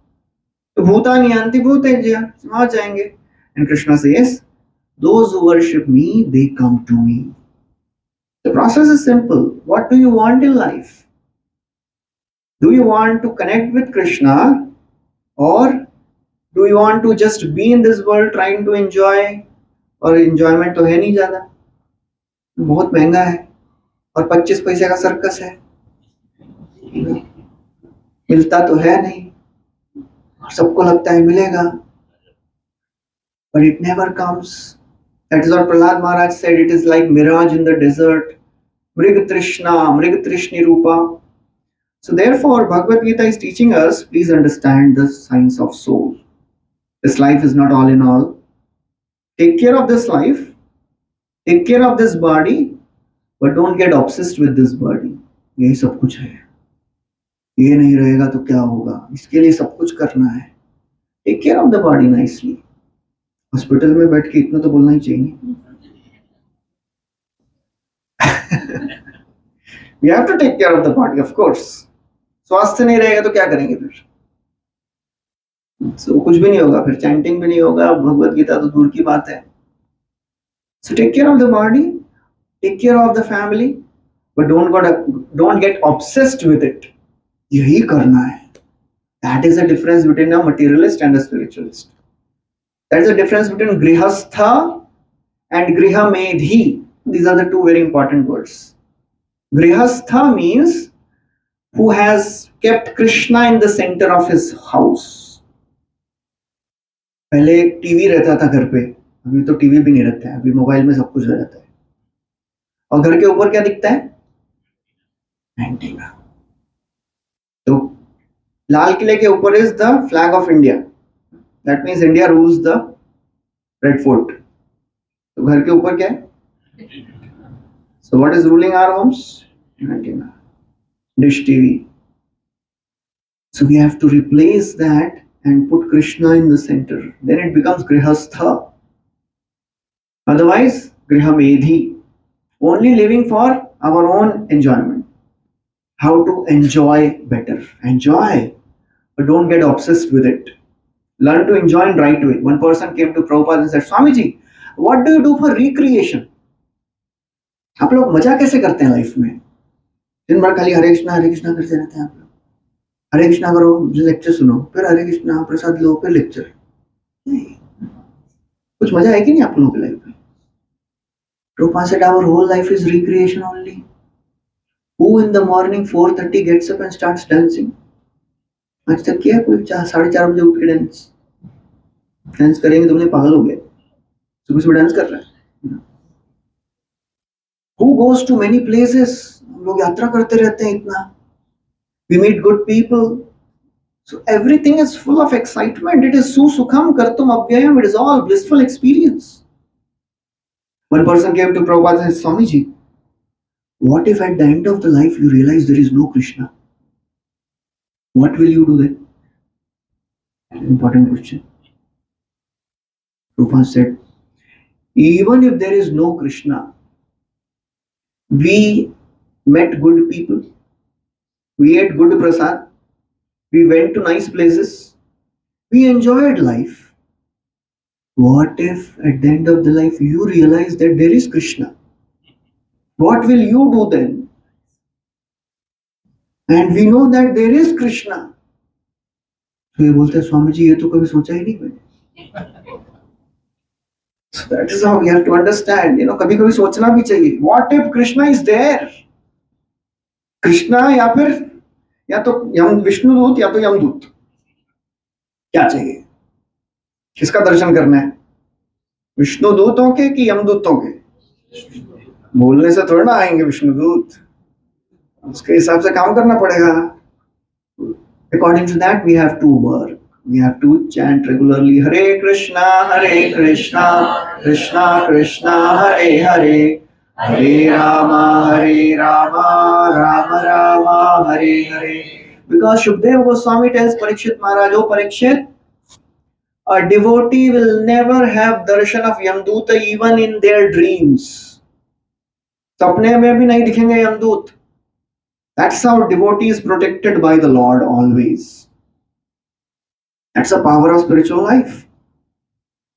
तो भूतानि यान्ति भूतेज्या समझ जाएंगे. And Krishna says, those who worship me, they come to me. The process is simple. What do you want in life? Do you want to connect with Krishna, or do you want to just be in this world trying to enjoy? और enjoyment तो है नहीं ज़्यादा, बहुत महंगा है और 25 पैसे का सर्कस है, मिलता तो है नहीं और सबको लगता है मिलेगा, but it never comes. That is what Prahlad Maharaj said. It is like mirage in the desert. Mrig Trishni Rupa. So therefore, Bhagavad Gita is teaching us, please understand the science of soul. This life is not all in all. Take care of this life. Take care of this body. But don't get obsessed with this body. यही सब कुछ है. ये नहीं रहेगा तो क्या होगा? इसके लिए सब कुछ करना है. Take care of the body nicely. Hospital में बैठ के इतना तो बोलना ही चाहिए. We have to take care of the body, of course. स्वास्थ्य नहीं रहेगा तो क्या करेंगे फिर? So कुछ भी नहीं होगा, फिर चैंटिंग भी नहीं होगा, भगवत गीता तो दूर की बात है. So take care of the body, take care of the family, but don't get obsessed with it. यही करना है. That is the difference between a materialist and a spiritualist. That is the difference between grihastha and grihamedhi. These are the two very important words. Grihastha means who has kept Krishna in the center of his house. पहले TV रहता था घर पे, अभी तो TV भी नहीं रहता है, अभी मोबाइल में सब कुछ हो जाता है. और घर के ऊपर क्या दिखता है? एंटीना. तो लाल किले के ऊपर is the flag of India. That means India rules the red fort. तो घर के ऊपर क्या है? So what is ruling our homes? Antenna, dish TV. So we have to replace that and put Krishna in the center. Then it becomes grihastha. Otherwise, grihamedhi. Only living for our own enjoyment. How to enjoy better. Enjoy, but don't get obsessed with it. Learn to enjoy in right way. One person came to Prabhupada and said, Swamiji, what do you do for recreation? आप लोग मजा कैसे करते हैं life में? दिन भर खाली हरे कृष्णा करते रहते हैं आप लोग. हरे कृष्णा करो, लेक्चर सुनो, फिर हरे कृष्णा प्रसाद लो, फिर लेक्चर. कुछ मजा है कि नहीं आप लोगों की लाइफ में? Prabhupada said our whole life is recreation only. Who in the morning 4:30 gets up and starts dancing? आज तक किया कोई? 4:30 बजे उठ के डांस करेंगे तो बोले पागल हो गए, सुबह सुबह डांस कर रहा है. Who goes to many places? हम लोग यात्रा करते रहते हैं इतना. We meet good people. So everything is full of excitement. It is sukham kartum abhyayam. It is all blissful experience. One person came to Prabhupada and said, Swamiji, what if at the end of the life you realize there is no Krishna? What will you do then? An important question. Prabhupada said, Even if there is no Krishna, we met good people, we ate good prasad, we went to nice places, we enjoyed life. What if at the end of the life you realize that there is Krishna? What will you do then? And we know that there is Krishna. तो ये बोलते हैं स्वामी जी ये तो कभी सोचा ही नहीं मैंने. So that is how we have to understand. कभी कभी सोचना भी चाहिए. What if Krishna is there? Krishna या तो यम विष्णुदूत या तो यमदूत. क्या चाहिए? किसका दर्शन करना है? विष्णुदूतों के कि यमदूतों के? बोलने से थोड़ा ना आएंगे विष्णुदूत. उसके हिसाब से काम करना पड़ेगा. According to that, we have to work. We have to chant regularly Hare Krishna, Krishna Krishna, Hare Hare, Hare Rama, Rama Rama, Hare Hare. Because Shukdev Goswami tells Parikshit Maharaj, oh Parikshit, a devotee will never have darshan of Yamduta even in their dreams. सपने में भी नहीं दिखेंगे यमदूत. That's how devotee is protected by the Lord always. That's the power of spiritual life.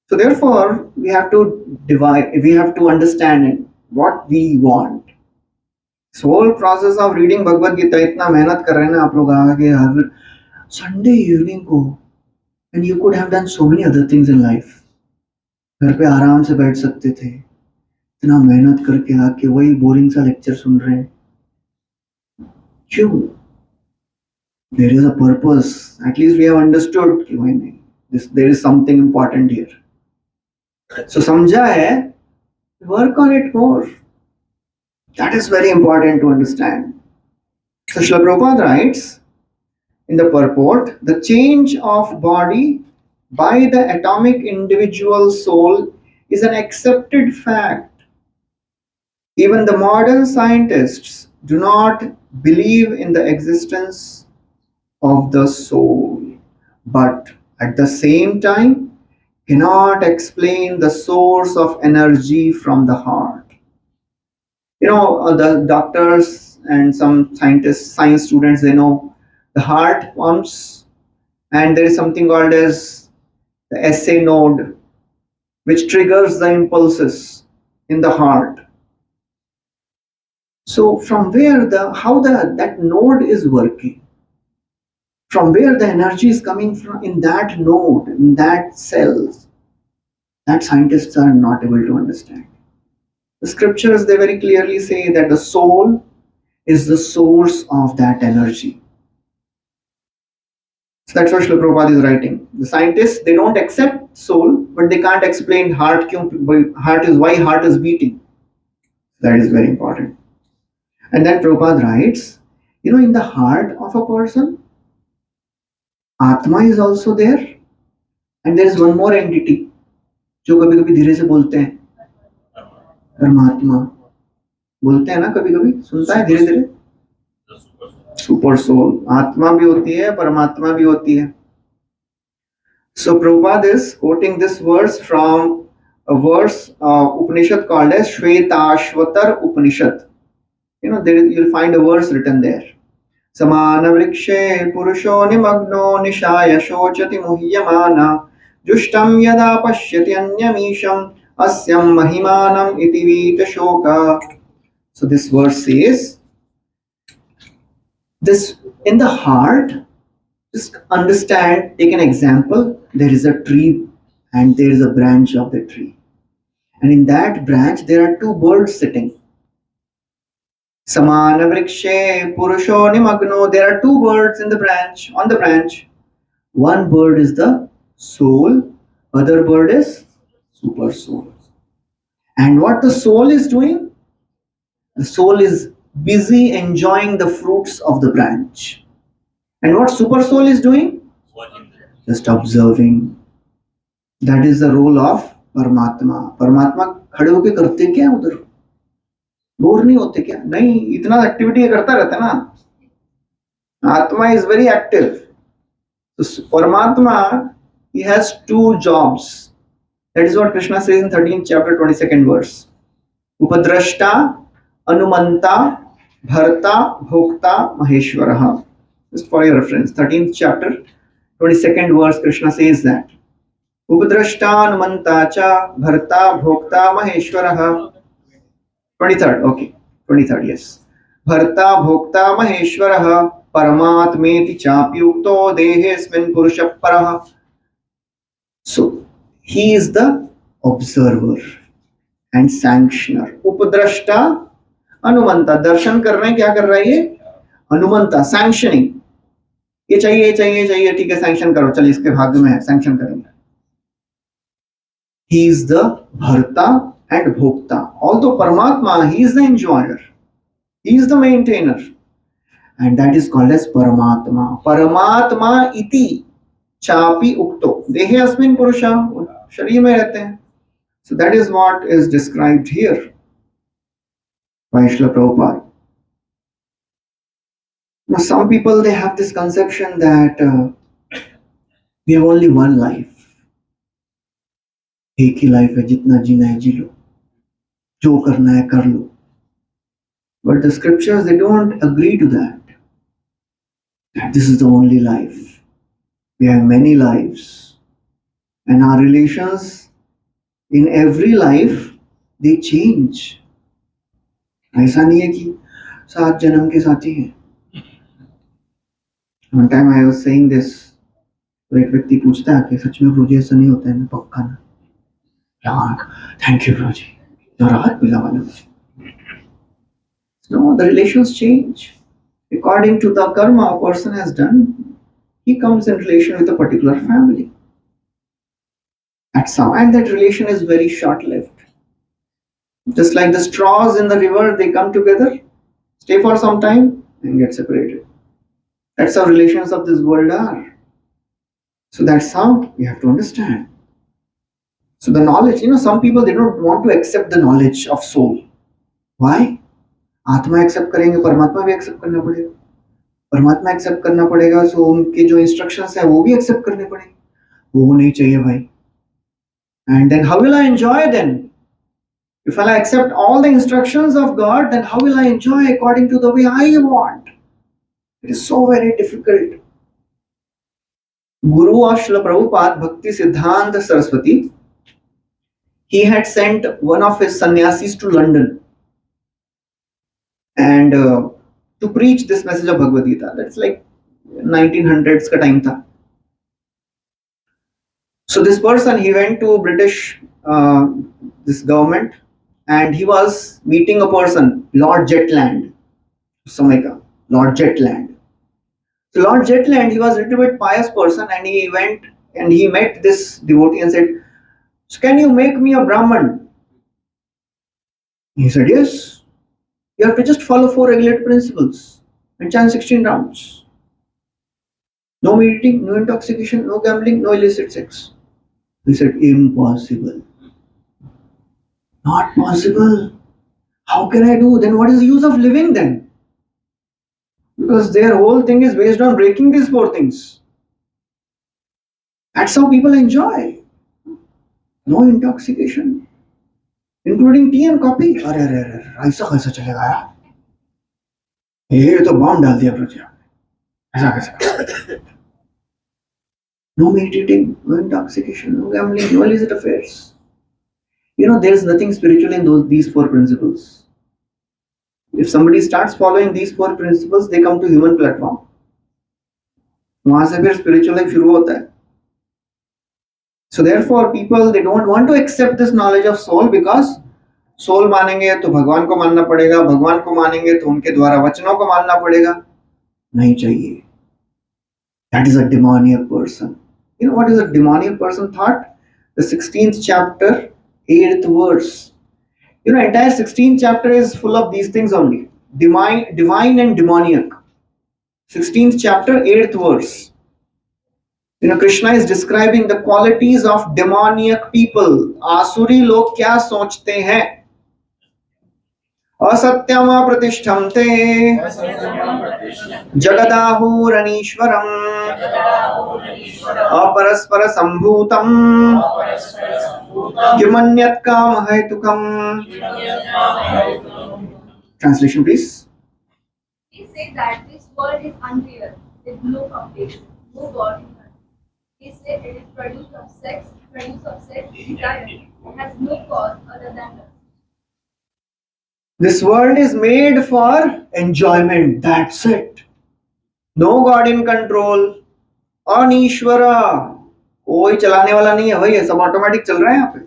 So therefore, we have to understand it, what we want. This whole process of reading Bhagavad Gita, इतना मेहनत कर रहे हैं ना आप लोग आगे हर Sunday evening को, and you could have done so many other things in life. घर पे आराम से बैठ सकते थे. इतना मेहनत करके आके वही बोरिंग सा लेक्चर सुन रहे हैं. क्यों? There is a purpose. At least we have understood कि वही नहीं. There is something important here. So समझा है, work on it more. That is very important to understand. So Srila Prabhupada writes in the purport, the change of body by the atomic individual soul is an accepted fact. Even the modern scientists do not believe in the existence of the soul, but at the same time cannot explain the source of energy from the heart. The doctors and some scientists, science students, they know the heart pumps, and there is something called as the SA node, which triggers the impulses in the heart. So from where that node is working, from where the energy is coming from in that node, in that cells, that scientists are not able to understand. The scriptures, they very clearly say that the soul is the source of that energy. So that's what Srila Prabhupada is writing. The scientists, they don't accept soul, but they can't explain why heart is beating. That is very important. And then Prabhupada writes, in the heart of a person, Atma is also there, and there is one more entity जो कभी कभी धीरे से बोलते हैं, परमात्मा बोलते हैं ना, कभी कभी सुनता है धीरे धीरे. सुपर सोल, आत्मा भी होती है, परमात्मा भी होती है. So Prabhupada is quoting this verse from a verse Upanishad called as Shvetashvatar Upanishad. You'll find a verse written there. Samana vrikshe purusho nimagno nishaya shochati muhyamana jushtam yada pashyati anyamisham asyam mahimanam iti vita shoka. So this verse says, this in the heart, just understand, take an example, there is a tree and there is a branch of the tree. And in that branch, there are two birds sitting. Samana vrikshe purusho nimagno. There are two birds on the branch. One bird is the soul, other bird is super soul. And what the soul is doing? The soul is busy enjoying the fruits of the branch. And what super soul is doing? Just observing. That is the role of Paramatma. Paramatma खड़े होके करते क्या उधर? Bore नहीं होते क्या? नहीं, इतना एक्टिविटी करता रहता ना. Atma is very active. So Paramatma, he has two jobs. That is what Krishna says in 13th chapter 22nd verse. Upadrashta, Anumanta, Bharta, Bhokta, Maheshwaraha. Just for your reference, 13th chapter, 22nd verse, Krishna says that. Upadrashta, Anumanta cha, Bharta, Bhokta, Maheshwaraha. 23rd, okay. 23rd, yes. Bharta, Bhokta, Maheshwaraha, Paramatmeti chapyukto dehesmin purusha paraha. So, he is the observer and sanctioner. Upadrashta, अनुमंता, दर्शन कर रहे हैं, क्या कर रहा है ये? अनुमंता, sanctioning, ये चाहिए ये चाहिए ये चाहिए, ठीक है सैंक्शन करो, चलिए इसके भाग्य में है, सैंक्शन करेंगे. He is the bharta and bhokta. Although Paramatma, he is the enjoyer, he is the maintainer, and that is called as Paramatma. Paramatma iti chapi ukto dehe asmin purusha, शरीर में रहते हैं. So that is what is described here by Srila Prabhupada. Now, some people, they have this conception that we have only one life. एक ही life है, जितना जीना है जी लो, जो करना है कर लो. But the scriptures, they don't agree to that. That this is the only life. We have many lives, and our relations in every life, they change. ऐसा नहीं है कि 7 जन्म के साथी हैं. One time I was saying this, तो एक व्यक्ति पूछता है कि सच में प्रभु जी ऐसा नहीं होता है ना, पक्का ना? Thank you प्रभु जी, जो राहत मिला वाला मुझे. No, the relations change according to the karma a person has done. He comes in relation with a particular family. That's how, and that relation is very short-lived. Just like the straws in the river, they come together, stay for some time, and get separated. That's how relations of this world are. So that's how we have to understand. So the knowledge, some people, they don't want to accept the knowledge of soul. Why? आत्मा accept करेंगे, परमात्मा भी accept करना पड़ेगा. परमात्मा accept करना पड़ेगा, सो उनके जो इंस्ट्रक्शंस है वो भी एक्सेप्ट करने पड़ेंगे. वो नहीं चाहिए भाई. And then how will I enjoy then? If I accept all the instructions of God, then how will I enjoy according to the way I want? It is so very difficult. Guru of Srila Prabhupada, Bhakti Siddhanta Saraswati, he had sent one of his sannyasis to London and to preach this message of Bhagavad Gita. That's like 1900s ka time tha. So this person, he went to British this government, and he was meeting a person, Lord Jetland, Sameka, Lord Jetland. So Lord Jetland, he was a little bit pious person, and he went and he met this devotee and said, so can you make me a Brahman? He said, yes. You have to just follow 4 regulated principles and chant 16 rounds. No meat eating, no intoxication, no gambling, no illicit sex. He said, impossible. Not possible. How can I do? Then what is the use of living then? Because their whole thing is based on breaking these 4 things. That's how people enjoy. No intoxication, including tea and coffee. अरे अरे अरे ऐसा कैसा चलेगा यार? ये तो bomb डाल दिया प्रजा. ऐसा कैसे? No meat eating, no intoxication, no gambling, no illicit affairs. There is nothing spiritual in these 4 principles. If somebody starts following these 4 principles, they come to human platform. वहां से फिर spiritual life शुरू होता है. So therefore, people, they don't want to accept this knowledge of soul, because soul मानेंगे तो भगवान को मानना पड़ेगा, भगवान को मानेंगे तो उनके द्वारा वचनों को मानना पड़ेगा. नहीं चाहिए. That is a demoniac person. You know what is a demoniac person thought? The 16th chapter, 8th verse. Entire 16th chapter is full of these things only. Divine and demoniac. 16th chapter, 8th verse. Krishna is describing the qualities of demoniac people. आसुरी लोग क्या सोचते हैं? असत्यम प्रतिष्ठन्ते जगदाहुरनीश्वरम् अपरस्पर संभूतम किमन्यत् काम हेतुकम. Translation, please. We say that this world is unreal, with no foundation, no God in it. We say it is produced of sex, desire, and has no cause other than lust. This world is made for enjoyment. That's it. No God in control. अनीश्वरा. कोई चलाने वाला नहीं है भाई, ये सब automatic चल रहा है यहाँ पे.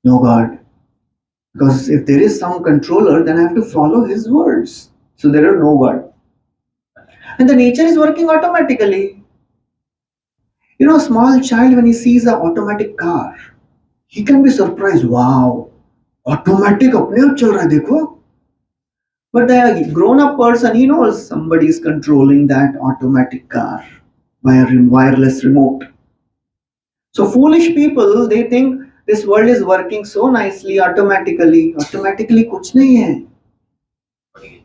No God. Because if there is some controller, then I have to follow his words. So there is no God. And the nature is working automatically. You know, a small child, when he sees an automatic car, he can be surprised. Wow, automatic अपने आप चल रहा है देखो. But the grown-up person, he knows somebody is controlling that automatic car by a wireless remote. So foolish people, they think this world is working so nicely, automatically. Automatically कुछ नहीं है.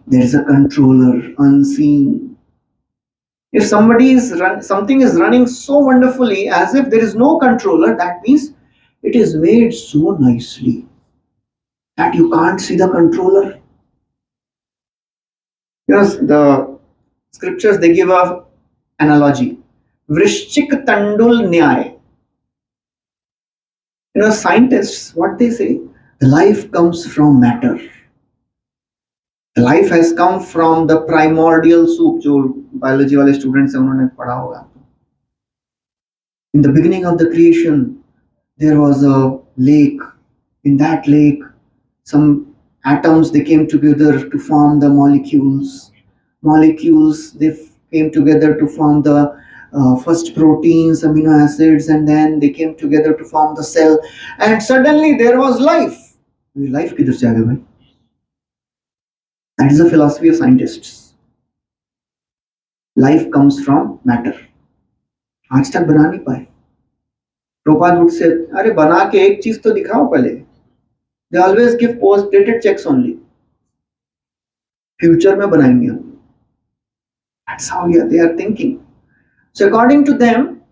There is a controller unseen. If something is running so wonderfully as if there is no controller, that means it is made so nicely that you can't see the controller. You know, the scriptures, they give a analogy. Vrishchik Tandul Nyay. You know, scientists, what they say, the life comes from matter. The life has come from the primordial soup, जो biology वाले students हैं उन्होंने पढ़ा होगा. In the beginning of the creation, there was a lake. In that lake, some atoms, they came together to form the molecules. Molecules, they came together to form the first proteins, amino acids, and then they came together to form the cell. And suddenly there was life. Life किधर से आ गया भाई? That is the philosophy of scientists. Life comes from matter. आज तक बना नहीं पाए. प्रोपाद would say, अरे बना के एक चीज तो दिखाओ पहले. They always give post-dated checks only. Future में बनाएंगे हम. That's how they are thinking. So according to them,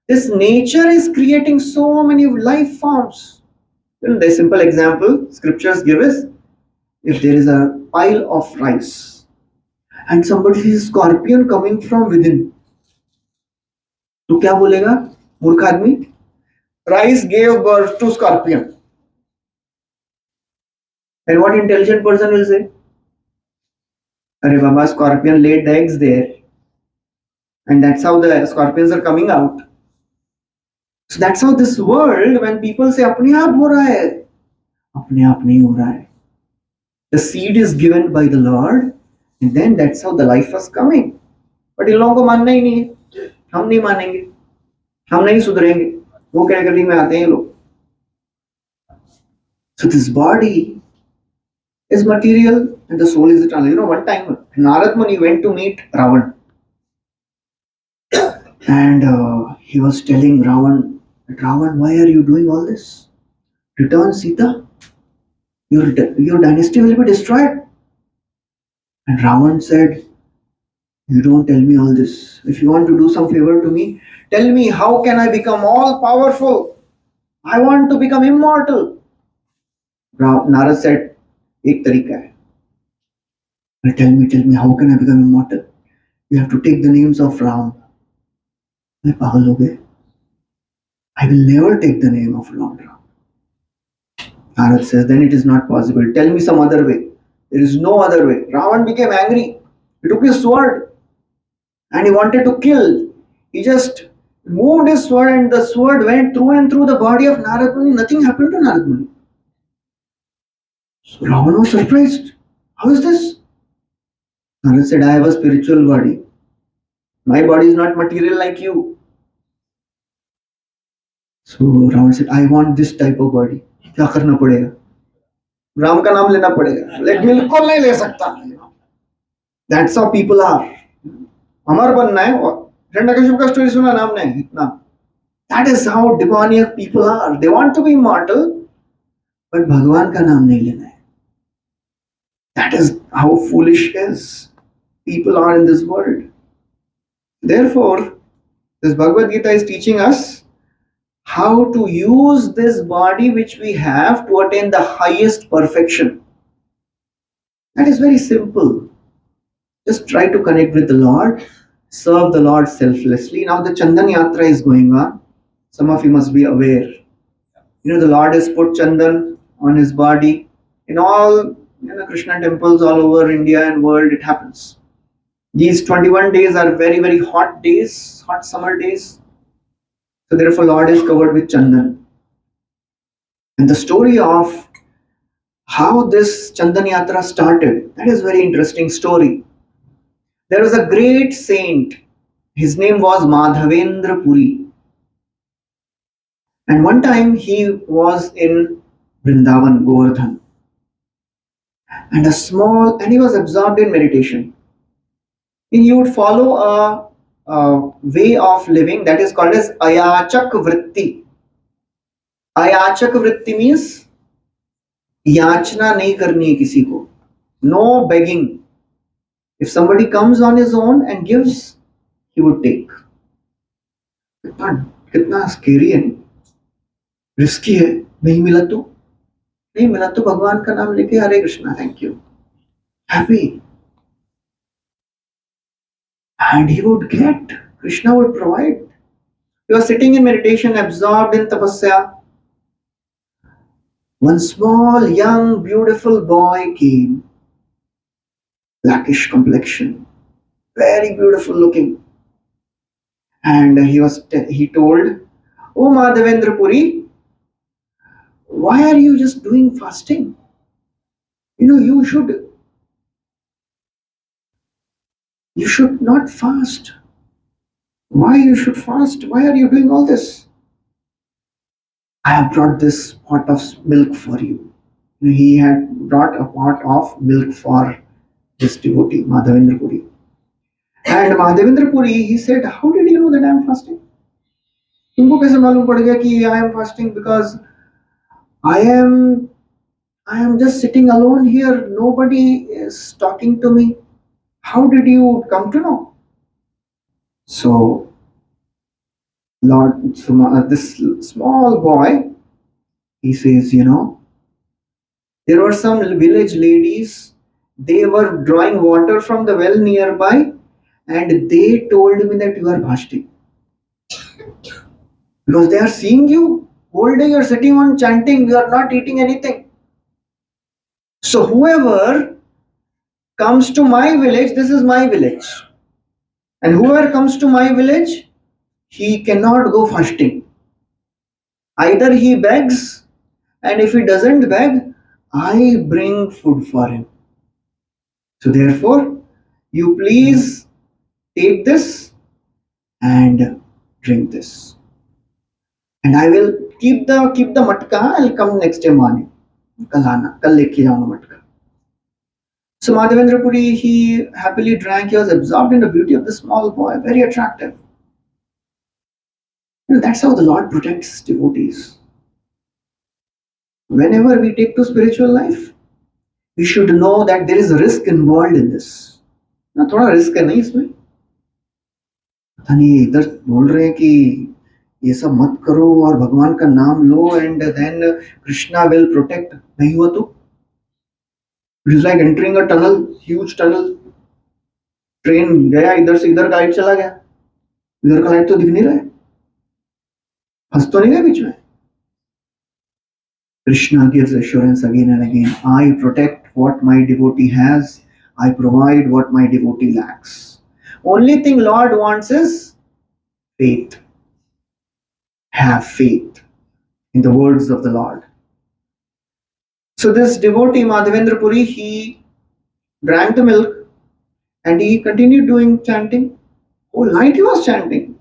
this nature is creating so many life forms. The simple example scriptures give is, if there is a pile of rice and somebody sees a scorpion coming from within, तो क्या बोलेगा मूर्ख आदमी? Rice gave birth to scorpion. And what intelligent person will say? Arey Baba, scorpion laid the eggs there. And that's how the scorpions are coming out. So that's how this world, when people say अपने आप हो रहा है, अपने आप नहीं हो रहा है. The seed is given by the Lord, and then that's how the life was coming. But इन लोगों को मानना ही नहीं है. हम नहीं मानेंगे, हम नहीं सुधरेंगे. वो कैटेगरी में आते हैं लोग. So this body is material and the soul is eternal. You know, one time Narad Muni went to meet Ravan. And he was telling Ravan, why are you doing all this? Return Sita. Your dynasty will be destroyed. And Ravan said, you don't tell me all this. If you want to do some favor to me, tell me how can I become all powerful? I want to become immortal. Narad said, एक तरीका है. Tell me, how can I become immortal? You have to take the names of Ram. मैं पागल हो गए. I will never take the name of Lord Ram. Narad says, then it is not possible. Tell me some other way. There is no other way. Ravan became angry. He took his sword and he wanted to kill. He just moved his sword and the sword went through and through the body of Narad Muni. Nothing happened to Narad Muni. So Ravan was surprised. How is this? Narad said, I have a spiritual body. My body is not material like you. So Ravan said, I want this type of body. क्या करना पड़ेगा? राम का नाम लेना पड़ेगा. लेकिन बिल्कुल नहीं ले सकता. That's how people are. अमर बनना है. हिरण्यकशिपु का स्टोरी सुना ना आपने इतना? That is how demoniac people are. They want to be immortal, but भगवान का नाम नहीं लेना है. That is how foolish is people are in this world. Therefore, This Bhagavad Gita is teaching us how to use this body which we have to attain the highest perfection. That is very simple. Just try to connect with the Lord, serve the Lord selflessly. Now the Chandan Yatra is going on. Some of you must be aware. The Lord has put Chandan on his body. In all Krishna temples all over India and world, it happens. These 21 days are very, very hot days, hot summer days. So therefore Lord is covered with Chandan. And the story of how this Chandan Yatra started, that is a very interesting story. There was a great saint. His name was Madhavendra Puri. And one time he was in Vrindavan, Govardhan. And he was absorbed in meditation. He would follow a way of living that is called as Ayachak Vritti. Ayachak Vritti means याचना नहीं करनी है किसी को. No begging. If somebody comes on his own and gives, he would take. कितना scary है, risky है. नहीं मिला तो भगवान का नाम लेके Hare Krishna, thank you, happy. And he would get, Krishna would provide. He was sitting in meditation, absorbed in tapasya. One small, young, beautiful boy came, blackish complexion, very beautiful looking. And he told, "Oh Madhavendra Puri, why are you just doing fasting? You should not fast. Why you should fast? Why are you doing all this? I have brought this pot of milk for you." He had brought a pot of milk for this devotee, Madhavendra Puri. And Madhavendra Puri, he said, "How did you know that I am fasting? तुमको कैसे मालूम पड़ गया कि I am fasting? Because I am just sitting alone here. Nobody is talking to me. How did you come to know?" So this small boy, he says, there were some village ladies. They were drawing water from the well nearby, and they told me that you are fasting. Because they are seeing you. Whole day you are sitting on chanting, you are not eating anything. So whoever comes to my village, this is my village. And whoever comes to my village, he cannot go fasting. Either he begs, and if he doesn't beg, I bring food for him. So therefore, you please take this and drink this. And I will keep the matka. I'll come next day morning. Kal leke jaunga matka. So Madhavendra Puri, he happily drank. He was absorbed in the beauty of the small boy, very attractive. That's how the Lord protects his devotees. Whenever we take to spiritual life, we should know that there is a risk involved in this. ना थोड़ा risk है नहीं इसमें. पता नहीं इधर बोल रहे हैं कि ये सब मत करो और भगवान का नाम लो and then Krishna will protect. नहीं हुआ तो? It is like entering a tunnel, huge tunnel. Train गया इधर से इधर, लाइट चला गया, इधर का लाइट तो दिख नहीं रहा है, फंस तो नहीं गया बीच में. Krishna gives assurance again and again. I protect what my devotee has. I provide what my devotee lacks. Only thing Lord wants is faith. Have faith in the words of the Lord. So this devotee Madhavendra Puri, he drank the milk and he continued doing chanting. Whole night he was chanting.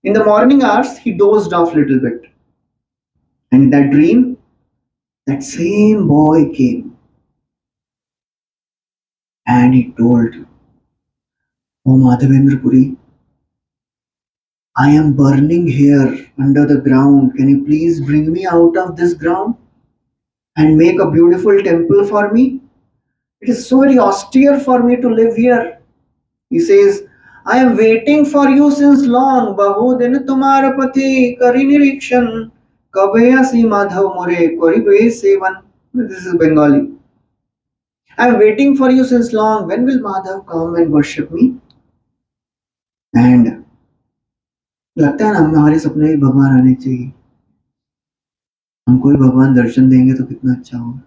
In the morning hours, he dozed off a little bit. And in that dream, that same boy came and he told, "Oh Madhavendra Puri, I am burning here under the ground. Can you please bring me out of this ground and make a beautiful temple for me? It is so very austere for me to live here." He says, I am waiting for you since long. बहुदिन तुम्हार पति करी निरीक्षण. कबे आसी माधव मोरे करिबे seven. This is Bengali. I am waiting for you since long. When will Madhav come and worship me? And लगता है ना हमारे सपने भी भगवान आने चाहिए. हमको भी भगवान दर्शन देंगे तो कितना अच्छा होगा.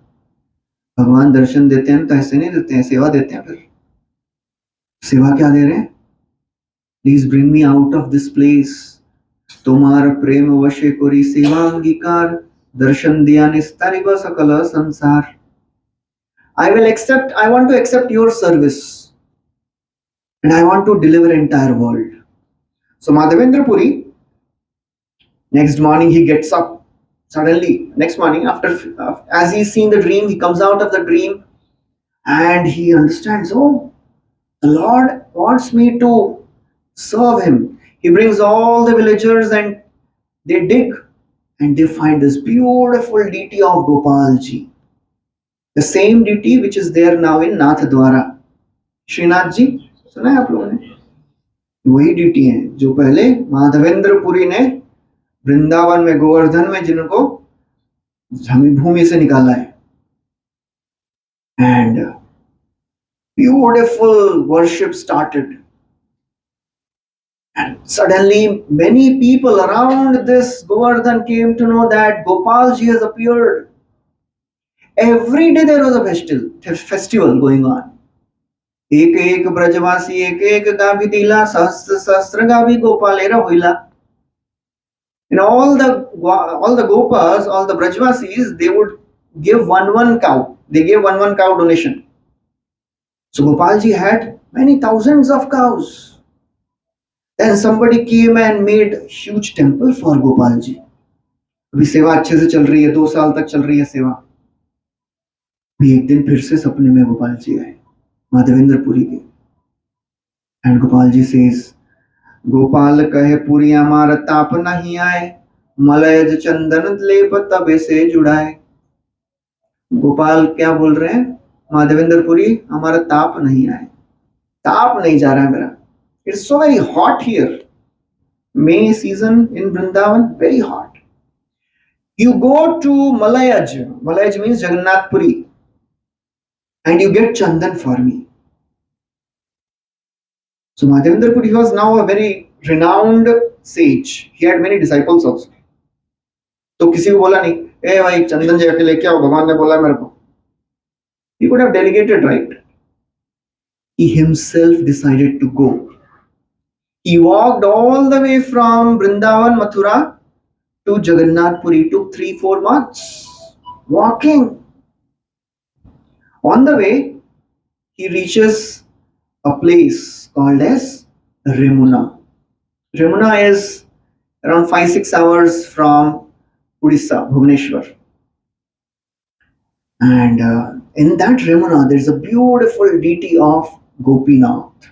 भगवान दर्शन देते हैं तो ऐसे नहीं देते हैं, सेवा देते हैं. फिर सेवा क्या दे रहे हैं? Please bring me out of this place. तुम्हार प्रेम वशे कोरी सेवा अंगीकार. दर्शन दिया निस्तारिव सकल संसार. I want to accept your service. And I want to deliver entire world. So Madhavendra Puri, next morning he gets up. Suddenly, next morning, as he's seen the dream, he comes out of the dream and he understands, oh, the Lord wants me to serve him. He brings all the villagers and they dig and they find this beautiful deity of Gopalji. The same deity which is there now in Nathdwara. Shrinath ji सुना है आप लोगों ने? वही deity है जो पहले माधवेंद्र पुरी ने वृंदावन में गोवर्धन में जिनको भूमि से निकाला है. And beautiful worship started. And suddenly many people around this Govardhan came to know that Gopalji has appeared. Every day there was a festival going on. एक एक ब्रजवासी एक एक गावी दिला सहस्त्र सहस्त्र गावी गोपालेरा होइला. And all the gopas, all the brajvasis, they would give one cow. They gave one cow donation. So Gopalji had many thousands of cows. Then somebody came and made a huge temple for Gopalji. अभी सेवा अच्छे से चल रही है, 2 साल तक चल रही है सेवा. एक दिन फिर से सपने में गोपाल जी आए माधवेंद्र पुरी के. एंड गोपाल जी सेज, गोपाल कहे पुरी हमारा ताप नहीं आए. मलयज चंदन लेप तबे से जुड़ाए. गोपाल क्या बोल रहे हैं? माधवेंद्र पुरी हमारा ताप नहीं आए. ताप नहीं जा रहा है मेरा. It's so very hot here. May season in Vrindavan, very hot. You go to Malayaj. Malayaj means Jagannath Puri. And you get chandan for me. So Madhavendra Puri was now a very renowned sage. He had many disciples also. तो किसी को बोला नहीं, ए भाई चंदन जाके लेके आओ, भगवान ने बोला मेरे को. He could have delegated, right? He himself decided to go. He walked all the way from Vrindavan, Mathura to Jagannath Puri. Took 3-4 months walking. On the way, he reaches a place called as Remuna. Remuna is around 5-6 hours from Odisha, Bhubaneswar. And in that Remuna, there is a beautiful deity of Gopinath.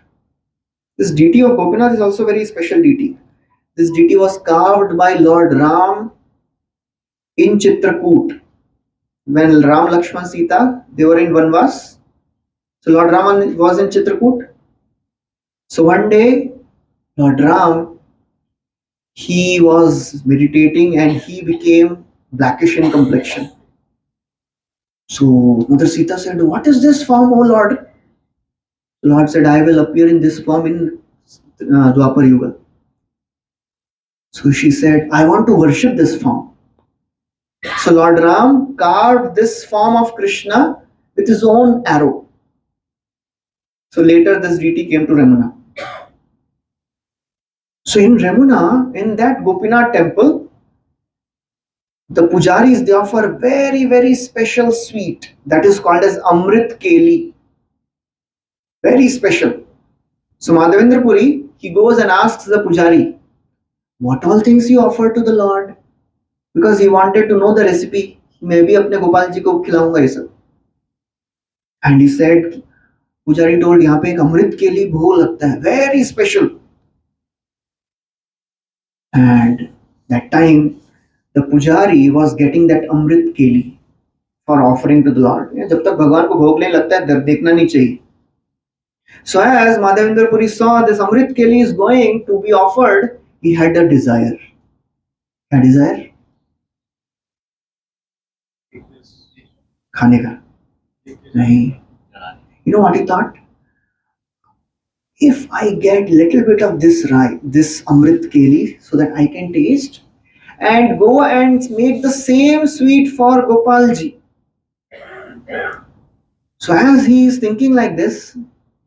This deity of Gopinath is also a very special deity. This deity was carved by Lord Ram in Chitrakoot. When Ram, Lakshman, Sita, they were in Vanvas. So Lord Ram was in Chitrakoot. So one day, Lord Ram, he was meditating and he became blackish in complexion. So Mother Sita said, "What is this form, O Lord?" The Lord said, "I will appear in this form in Dwapar Yuga." So she said, "I want to worship this form." So Lord Ram carved this form of Krishna with his own arrow. So later this deity came to Remuna. So in Remuna, in that Gopinath temple, the pujaris, they offer very, very special sweet that is called as Amrit Keli. Very special. So Madhavendra Puri, he goes and asks the pujari, what all things you offer to the Lord? Because he wanted to know the recipe. Maybe apne Gopal ji ko khilaunga ye sab. And he said, pujari told, yahan pe ek Amrit Keli bhog lagta hai, very special. And that time, the pujari was getting that Amrit Keli for offering to the Lord. जब तक भगवान को भोग नहीं लगता है, देखना नहीं चाहिए. So as Madhavendra Puri saw this Amrit Keli is going to be offered, he had a desire. क्या desire? खाने का नहीं. You know what he thought? If I get little bit of this Amrit Keli, so that I can taste and go and make the same sweet for Gopalji. So as he is thinking like this,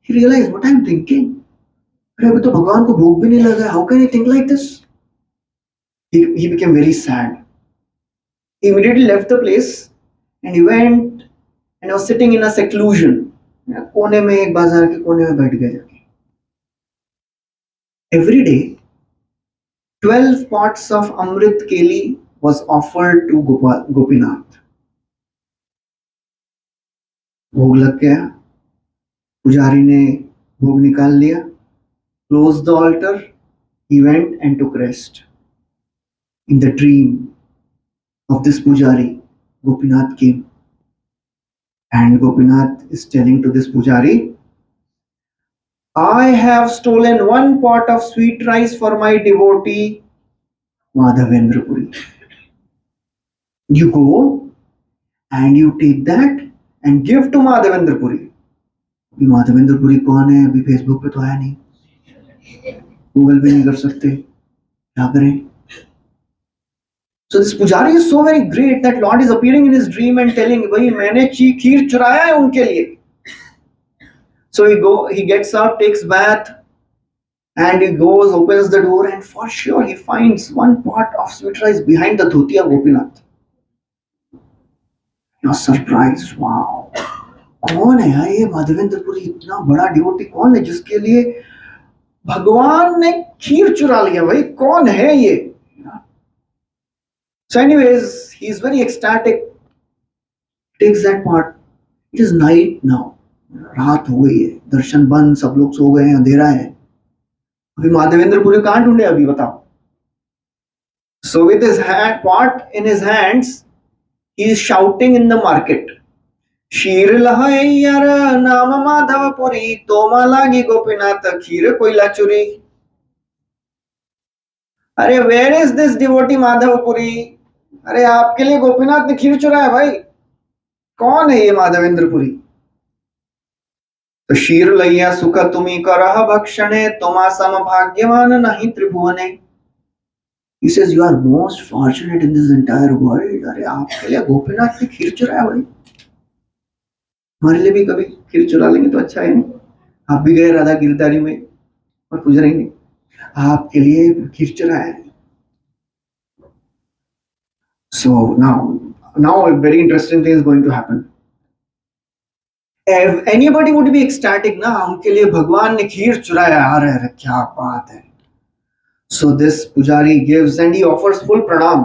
he realized what I am thinking. अरे अभी तो भगवान को भूख भी नहीं लगा है. How can he think like this? He became very sad. He immediately left the place and he went and was sitting in a seclusion. कोने में एक बाजार के कोने में बैठ गया जाके. Every day, 12 pots of Amrit Keli was offered to Gopinath. भोग लग गया, पुजारी ने भोग निकाल लिया, closed the altar, he went and took rest. In the dream of this pujari, Gopinath came. And Gopinath is telling to this pujari, I have stolen one pot of sweet rice for my devotee, Madhavendra Puri. You go and you take that and give to Madhavendra Puri. अभी माधवेंद्र पुरी कौन है? अभी Facebook पे तो आया नहीं, Google भी नहीं कर सकते, क्या करें? So this pujari is so very great that Lord is appearing in his dream and telling, भाई मैंने खीर चुराया है उनके लिए. So he gets up, takes bath, and he goes, opens the door, and for sure he finds one pot of sweet rice behind the dhoti of Gopinath. He was surprised. Wow, कौन है यार ये माधवेंद्र पुरी? इतना बड़ा devotee कौन है जिसके लिए भगवान ने खीर चुरा लिया? भाई कौन है ये? So anyways, he is very ecstatic. Takes that pot. It is night now. रात हो गई है, दर्शन बंद, सब लोग सो गए हैं, अंधेरा है. अभी माधवेंद्र पुरी कहाँ ढूंढे? अभी बताओ. So with his pot in his hands, he is shouting in the market. शीर लहैयर नाम माधव पुरी, तोमा लागी गोपीनाथ खीर कोयला चुरी. अरे where is this devotee Madhav Puri? अरे आपके लिए गोपीनाथ ने खीर चुराया भाई. कौन है ये माधवेंद्र पुरी? तो शीर लैया सुख तुम्ही करह भक्षणे, तोमा सम भाग्यवान नहीं त्रिभुवने. He says you are most fortunate in this entire world. अरे आपके लिए गोपीनाथ ने खीर चुराया भाई. हमारे लिए भी कभी खीर चुरा लेंगे तो अच्छा है नहीं? आप भी गए राधा गिरधारी में और पूछ रहे हैं आपके लिए खीर चुराया है. So now a very interesting thing is going to happen. If anybody would be ecstatic ना, उनके लिए भगवान ने खीर चुराया. अरे क्या बात है. So this pujari gives and he offers full pranam.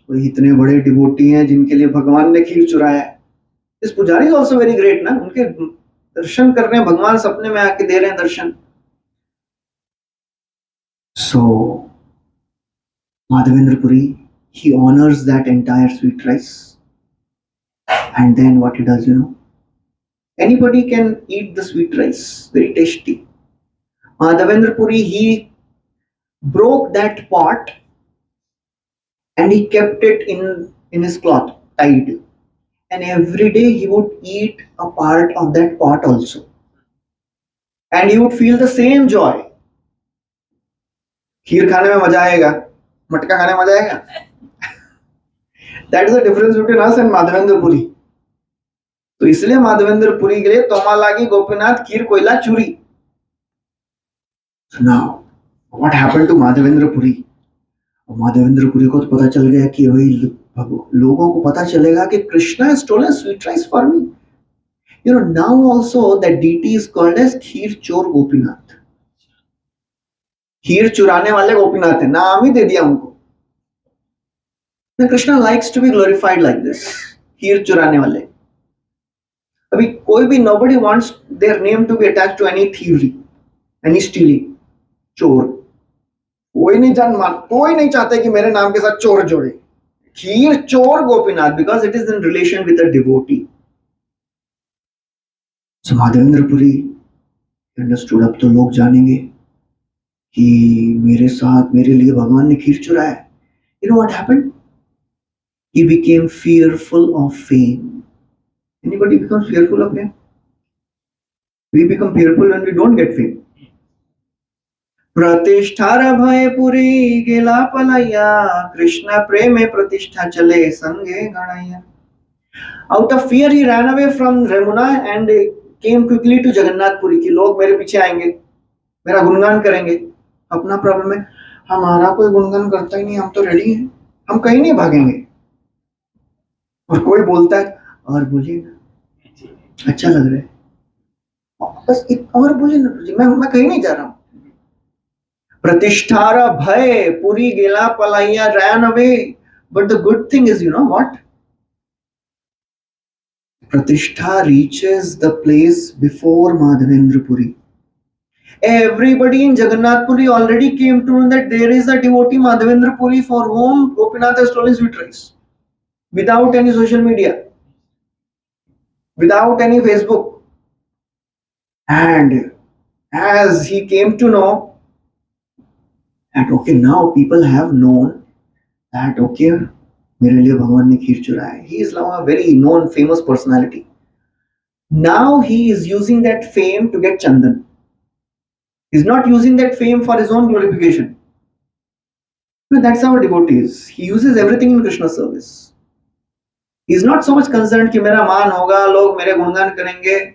कोई इतने बड़े डिवोटी हैं जिनके लिए भगवान ने खीर चुराया है. This pujari is also very great ना, उनके दर्शन कर रहे हैं, भगवान सपने में आके दे रहे हैं दर्शन. So Madhavendra Puri, he honors that entire sweet rice, and then what he does, anybody can eat the sweet rice, very tasty. Madhavendra Puri, he broke that pot and he kept it in his cloth, tied, and every day he would eat a part of that pot also, and he would feel the same joy. खीर खाने में मजा आएगा, मटका खाने में मजा आएगा. That is the difference between us and Madhavendra Puri. तो इसलिए माधवेंद्र पुरी के लिए तोमा लागी गोपीनाथ खीर कोयला चूरी. Now, what happened to Madhavendra Puri? Madhavendra Puri को तो पता चल गया कि भाई लोगों को पता चलेगा कि Krishna has stolen sweet rice for me. Now also that deity is called as खीर चोर गोपीनाथ. खीर चुराने वाले गोपीनाथ है, नाम ही दे दिया उनको. Krishna likes to be glorified like this. खीर चुराने वाले. अभी कोई भी nobody wants their name to be attached to any thievery, any stealing. चोर कोई नहीं चाहता कि मेरे नाम के साथ चोर जोड़े. खीर चोर Gopinath, because it is in relation with a devotee. So Madhavendra Puri, understood, अब तो लोग जानेंगे कि मेरे साथ मेरे लिए भगवान ने खीर चुराया है. You know what happened? He became fearful of fame. Anybody becomes fearful of fame? We become fearful when we don't get fame. प्रतिष्ठार भय पुरी गेला पलैया, कृष्ण प्रेमे प्रतिष्ठा चले संगे गणैया. Out of fear he ran away from Ramuna and came quickly to Jagannath Puri कि लोग मेरे पीछे आएंगे, मेरा गुणगान करेंगे. अपना प्रॉब्लम है, हमारा कोई गुणगान करता ही नहीं, हम तो रेडी हैं, हम कहीं नहीं भागेंगे. और कोई बोलता है और बोलिए ना, अच्छा लग रहा है, बस और बोलिए ना, मैं कहीं नहीं जा रहा हूं. प्रतिष्ठार भय पुरी गेला पलाइया, ran away. But the good thing is, you know what? Pratishtha reaches the place before Madhavendra Puri. Everybody in Jagannath Puri already came to know that there is a devotee Madhavendra Puri for whom Gopinath has stolen sweet rice. Without any social media, without any Facebook. And as he came to know that okay, now people have known that okay, मेरे लिए भगवान ने खीर चुराया है. He is now a very known famous personality. Now he is using that fame to get chandan. He is not using that fame for his own glorification. No, that's our devotees. He uses everything in Krishna's service. He is not so much concerned कि मेरा मान होगा, लोग मेरे गुणगान करेंगे.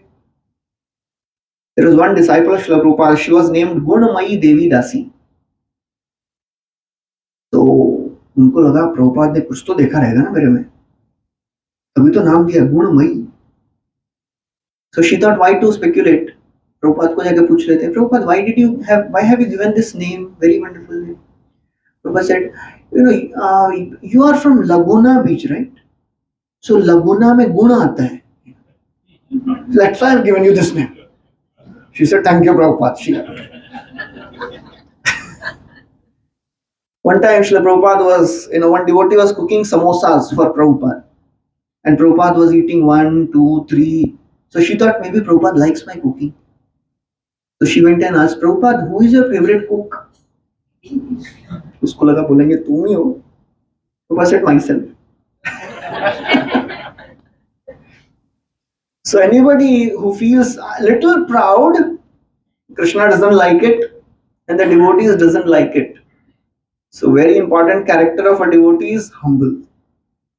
There was one disciple of Srila Prabhupada. She was named Gunamayi Devi Dasi. तो उनको लगा प्रभुपाद ने कुछ तो देखा रहेगा ना मेरे में, तभी तो नाम दिया गुणमयी. So she thought, why to speculate? Prabhupada को जाकर पूछ रहे थे, Prabhupada, why have you given this name, very wonderful name? Prabhupada said, you are from Laguna beach, right? So Laguna में गुण आता है. That's why I've given you this name. She said, thank you, Prabhupada. One time, Srila Prabhupada was, one devotee was cooking samosas for Prabhupada. And Prabhupada was eating 1, 2, 3. So she thought maybe Prabhupada likes my cooking. So she went and asked Prabhupada, who is your favorite cook? उसको लगा बोलेंगे तुम ही हो. Prabhupada said, myself. So anybody who feels a little proud, Krishna doesn't like it and the devotees doesn't like it. So very important character of a devotee is humble.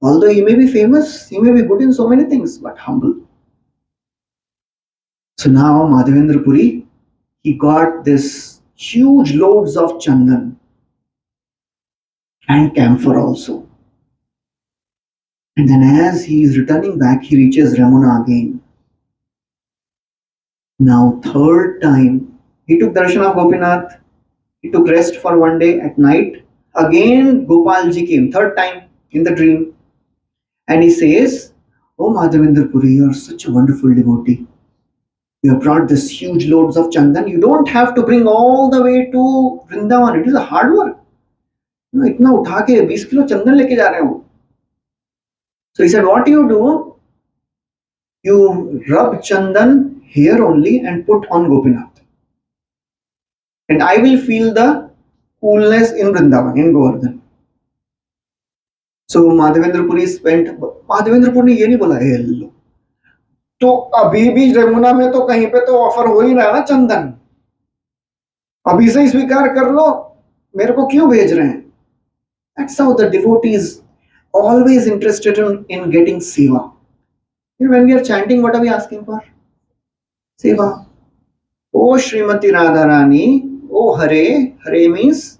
Although he may be famous, he may be good in so many things, but humble. So now Madhavendra Puri, he got this huge loads of chandan and camphor also. And then as he is returning back, he reaches Ramuna again. Now third time, he took darshan of Gopinath. He took rest for one day. At night, again Gopalji came, third time in the dream. And he says, oh Madhavendra Puri, you are such a wonderful devotee. You have brought this huge loads of chandan. You don't have to bring all the way to Vrindavan. It is a hard work. इतना उठा के 20 kilo चंदन लेके जा रहे हो. So he said, what do? You rub chandan here only and put on Gopinath. And I will feel the coolness in Vrindavan, in Govardhan. So Madhavendra Puri spent, Madhavendra Puri ने ये नहीं बोला हे लो, तो अभी भी यमुना में तो कहीं पे तो ऑफर हो ही रहा है ना चंदन, अभी से ही स्वीकार कर लो, मेरे को क्यों भेज रहे हैं? That's how the devotee is always interested in getting seva. When we are chanting, what are we asking for? Seva. Oh Srimati Radharani, oh Hare, Hare means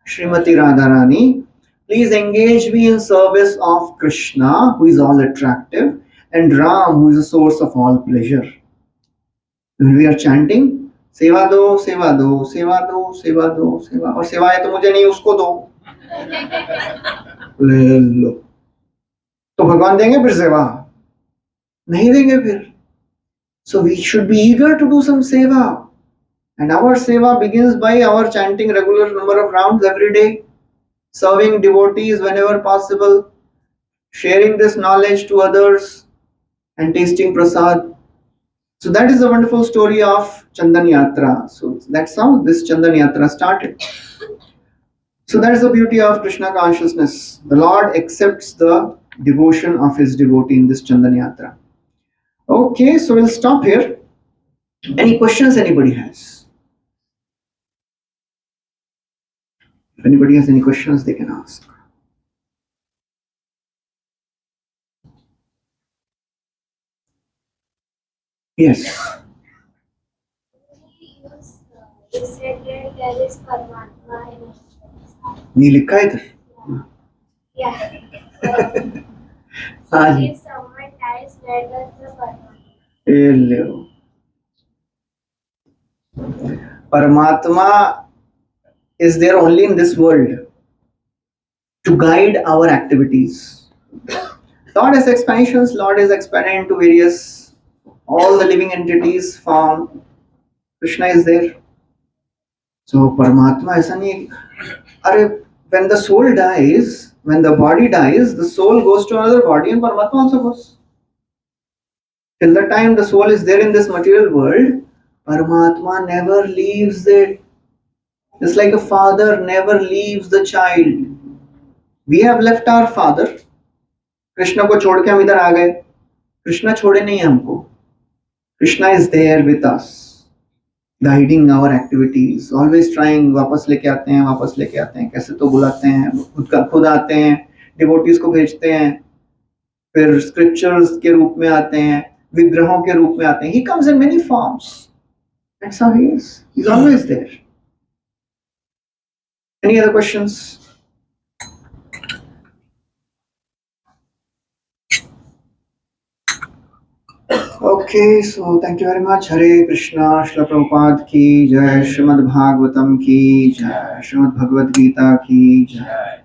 Srimati Radharani, please engage me in service of Krishna, who is all attractive, and Ram, who is the source of all pleasure. When we are chanting, सेवा दो, सेवा दो, सेवा दो, सेवा दो, सेवा, और सेवा है तो मुझे नहीं, उसको दो. ले लो, तो भगवान देंगे फिर सेवा? नहीं देंगे फिर. So we should be eager to do some seva. And our seva begins by our chanting regular number of rounds every day, serving devotees whenever possible, sharing this knowledge to others, and tasting prasad. So that is the wonderful story of Chandan Yatra. So that's how this Chandan Yatra started. So that is the beauty of Krishna consciousness. The Lord accepts the devotion of his devotee in this Chandan Yatra. Okay, so we'll stop here. Any questions anybody has? If anybody has any questions, they can ask. Yes. You said that there is Paramatma in us. नहीं लिखा है इधर. Yeah. हाँ जी. If someone dies, where does the Paramatma? ये लो. Paramatma is there only in this world to guide our activities. Lord has expansions, Lord is expanded into various, all the living entities form. Krishna is there. So Paramatma ऐसा नहीं है. अरे, when the soul dies, when the body dies, the soul goes to another body and Paramatma also goes. Till the time the soul is there in this material world, Paramatma never leaves it. Just like a father never leaves the child. We have left our father. Krishna को छोड़ के हम इधर आ गए. कृष्ण छोड़े नहीं हमको. Krishna is there with us, guiding our activities, always trying. वापस लेके आते हैं, वापस लेके आते हैं. कैसे तो बुलाते हैं, खुद आते हैं, डिवोटीज को भेजते हैं, फिर स्क्रिप्चर्स के रूप में आते हैं, विग्रहों के रूप में आते हैं. He comes in many forms. That's how he is. He's always there. Any other questions? Okay, so thank you very much. Hare Krishna, Srila Prabhupada ki jai, Srimad Bhagavatam ki jai, Srimad Bhagavad Gita ki jai.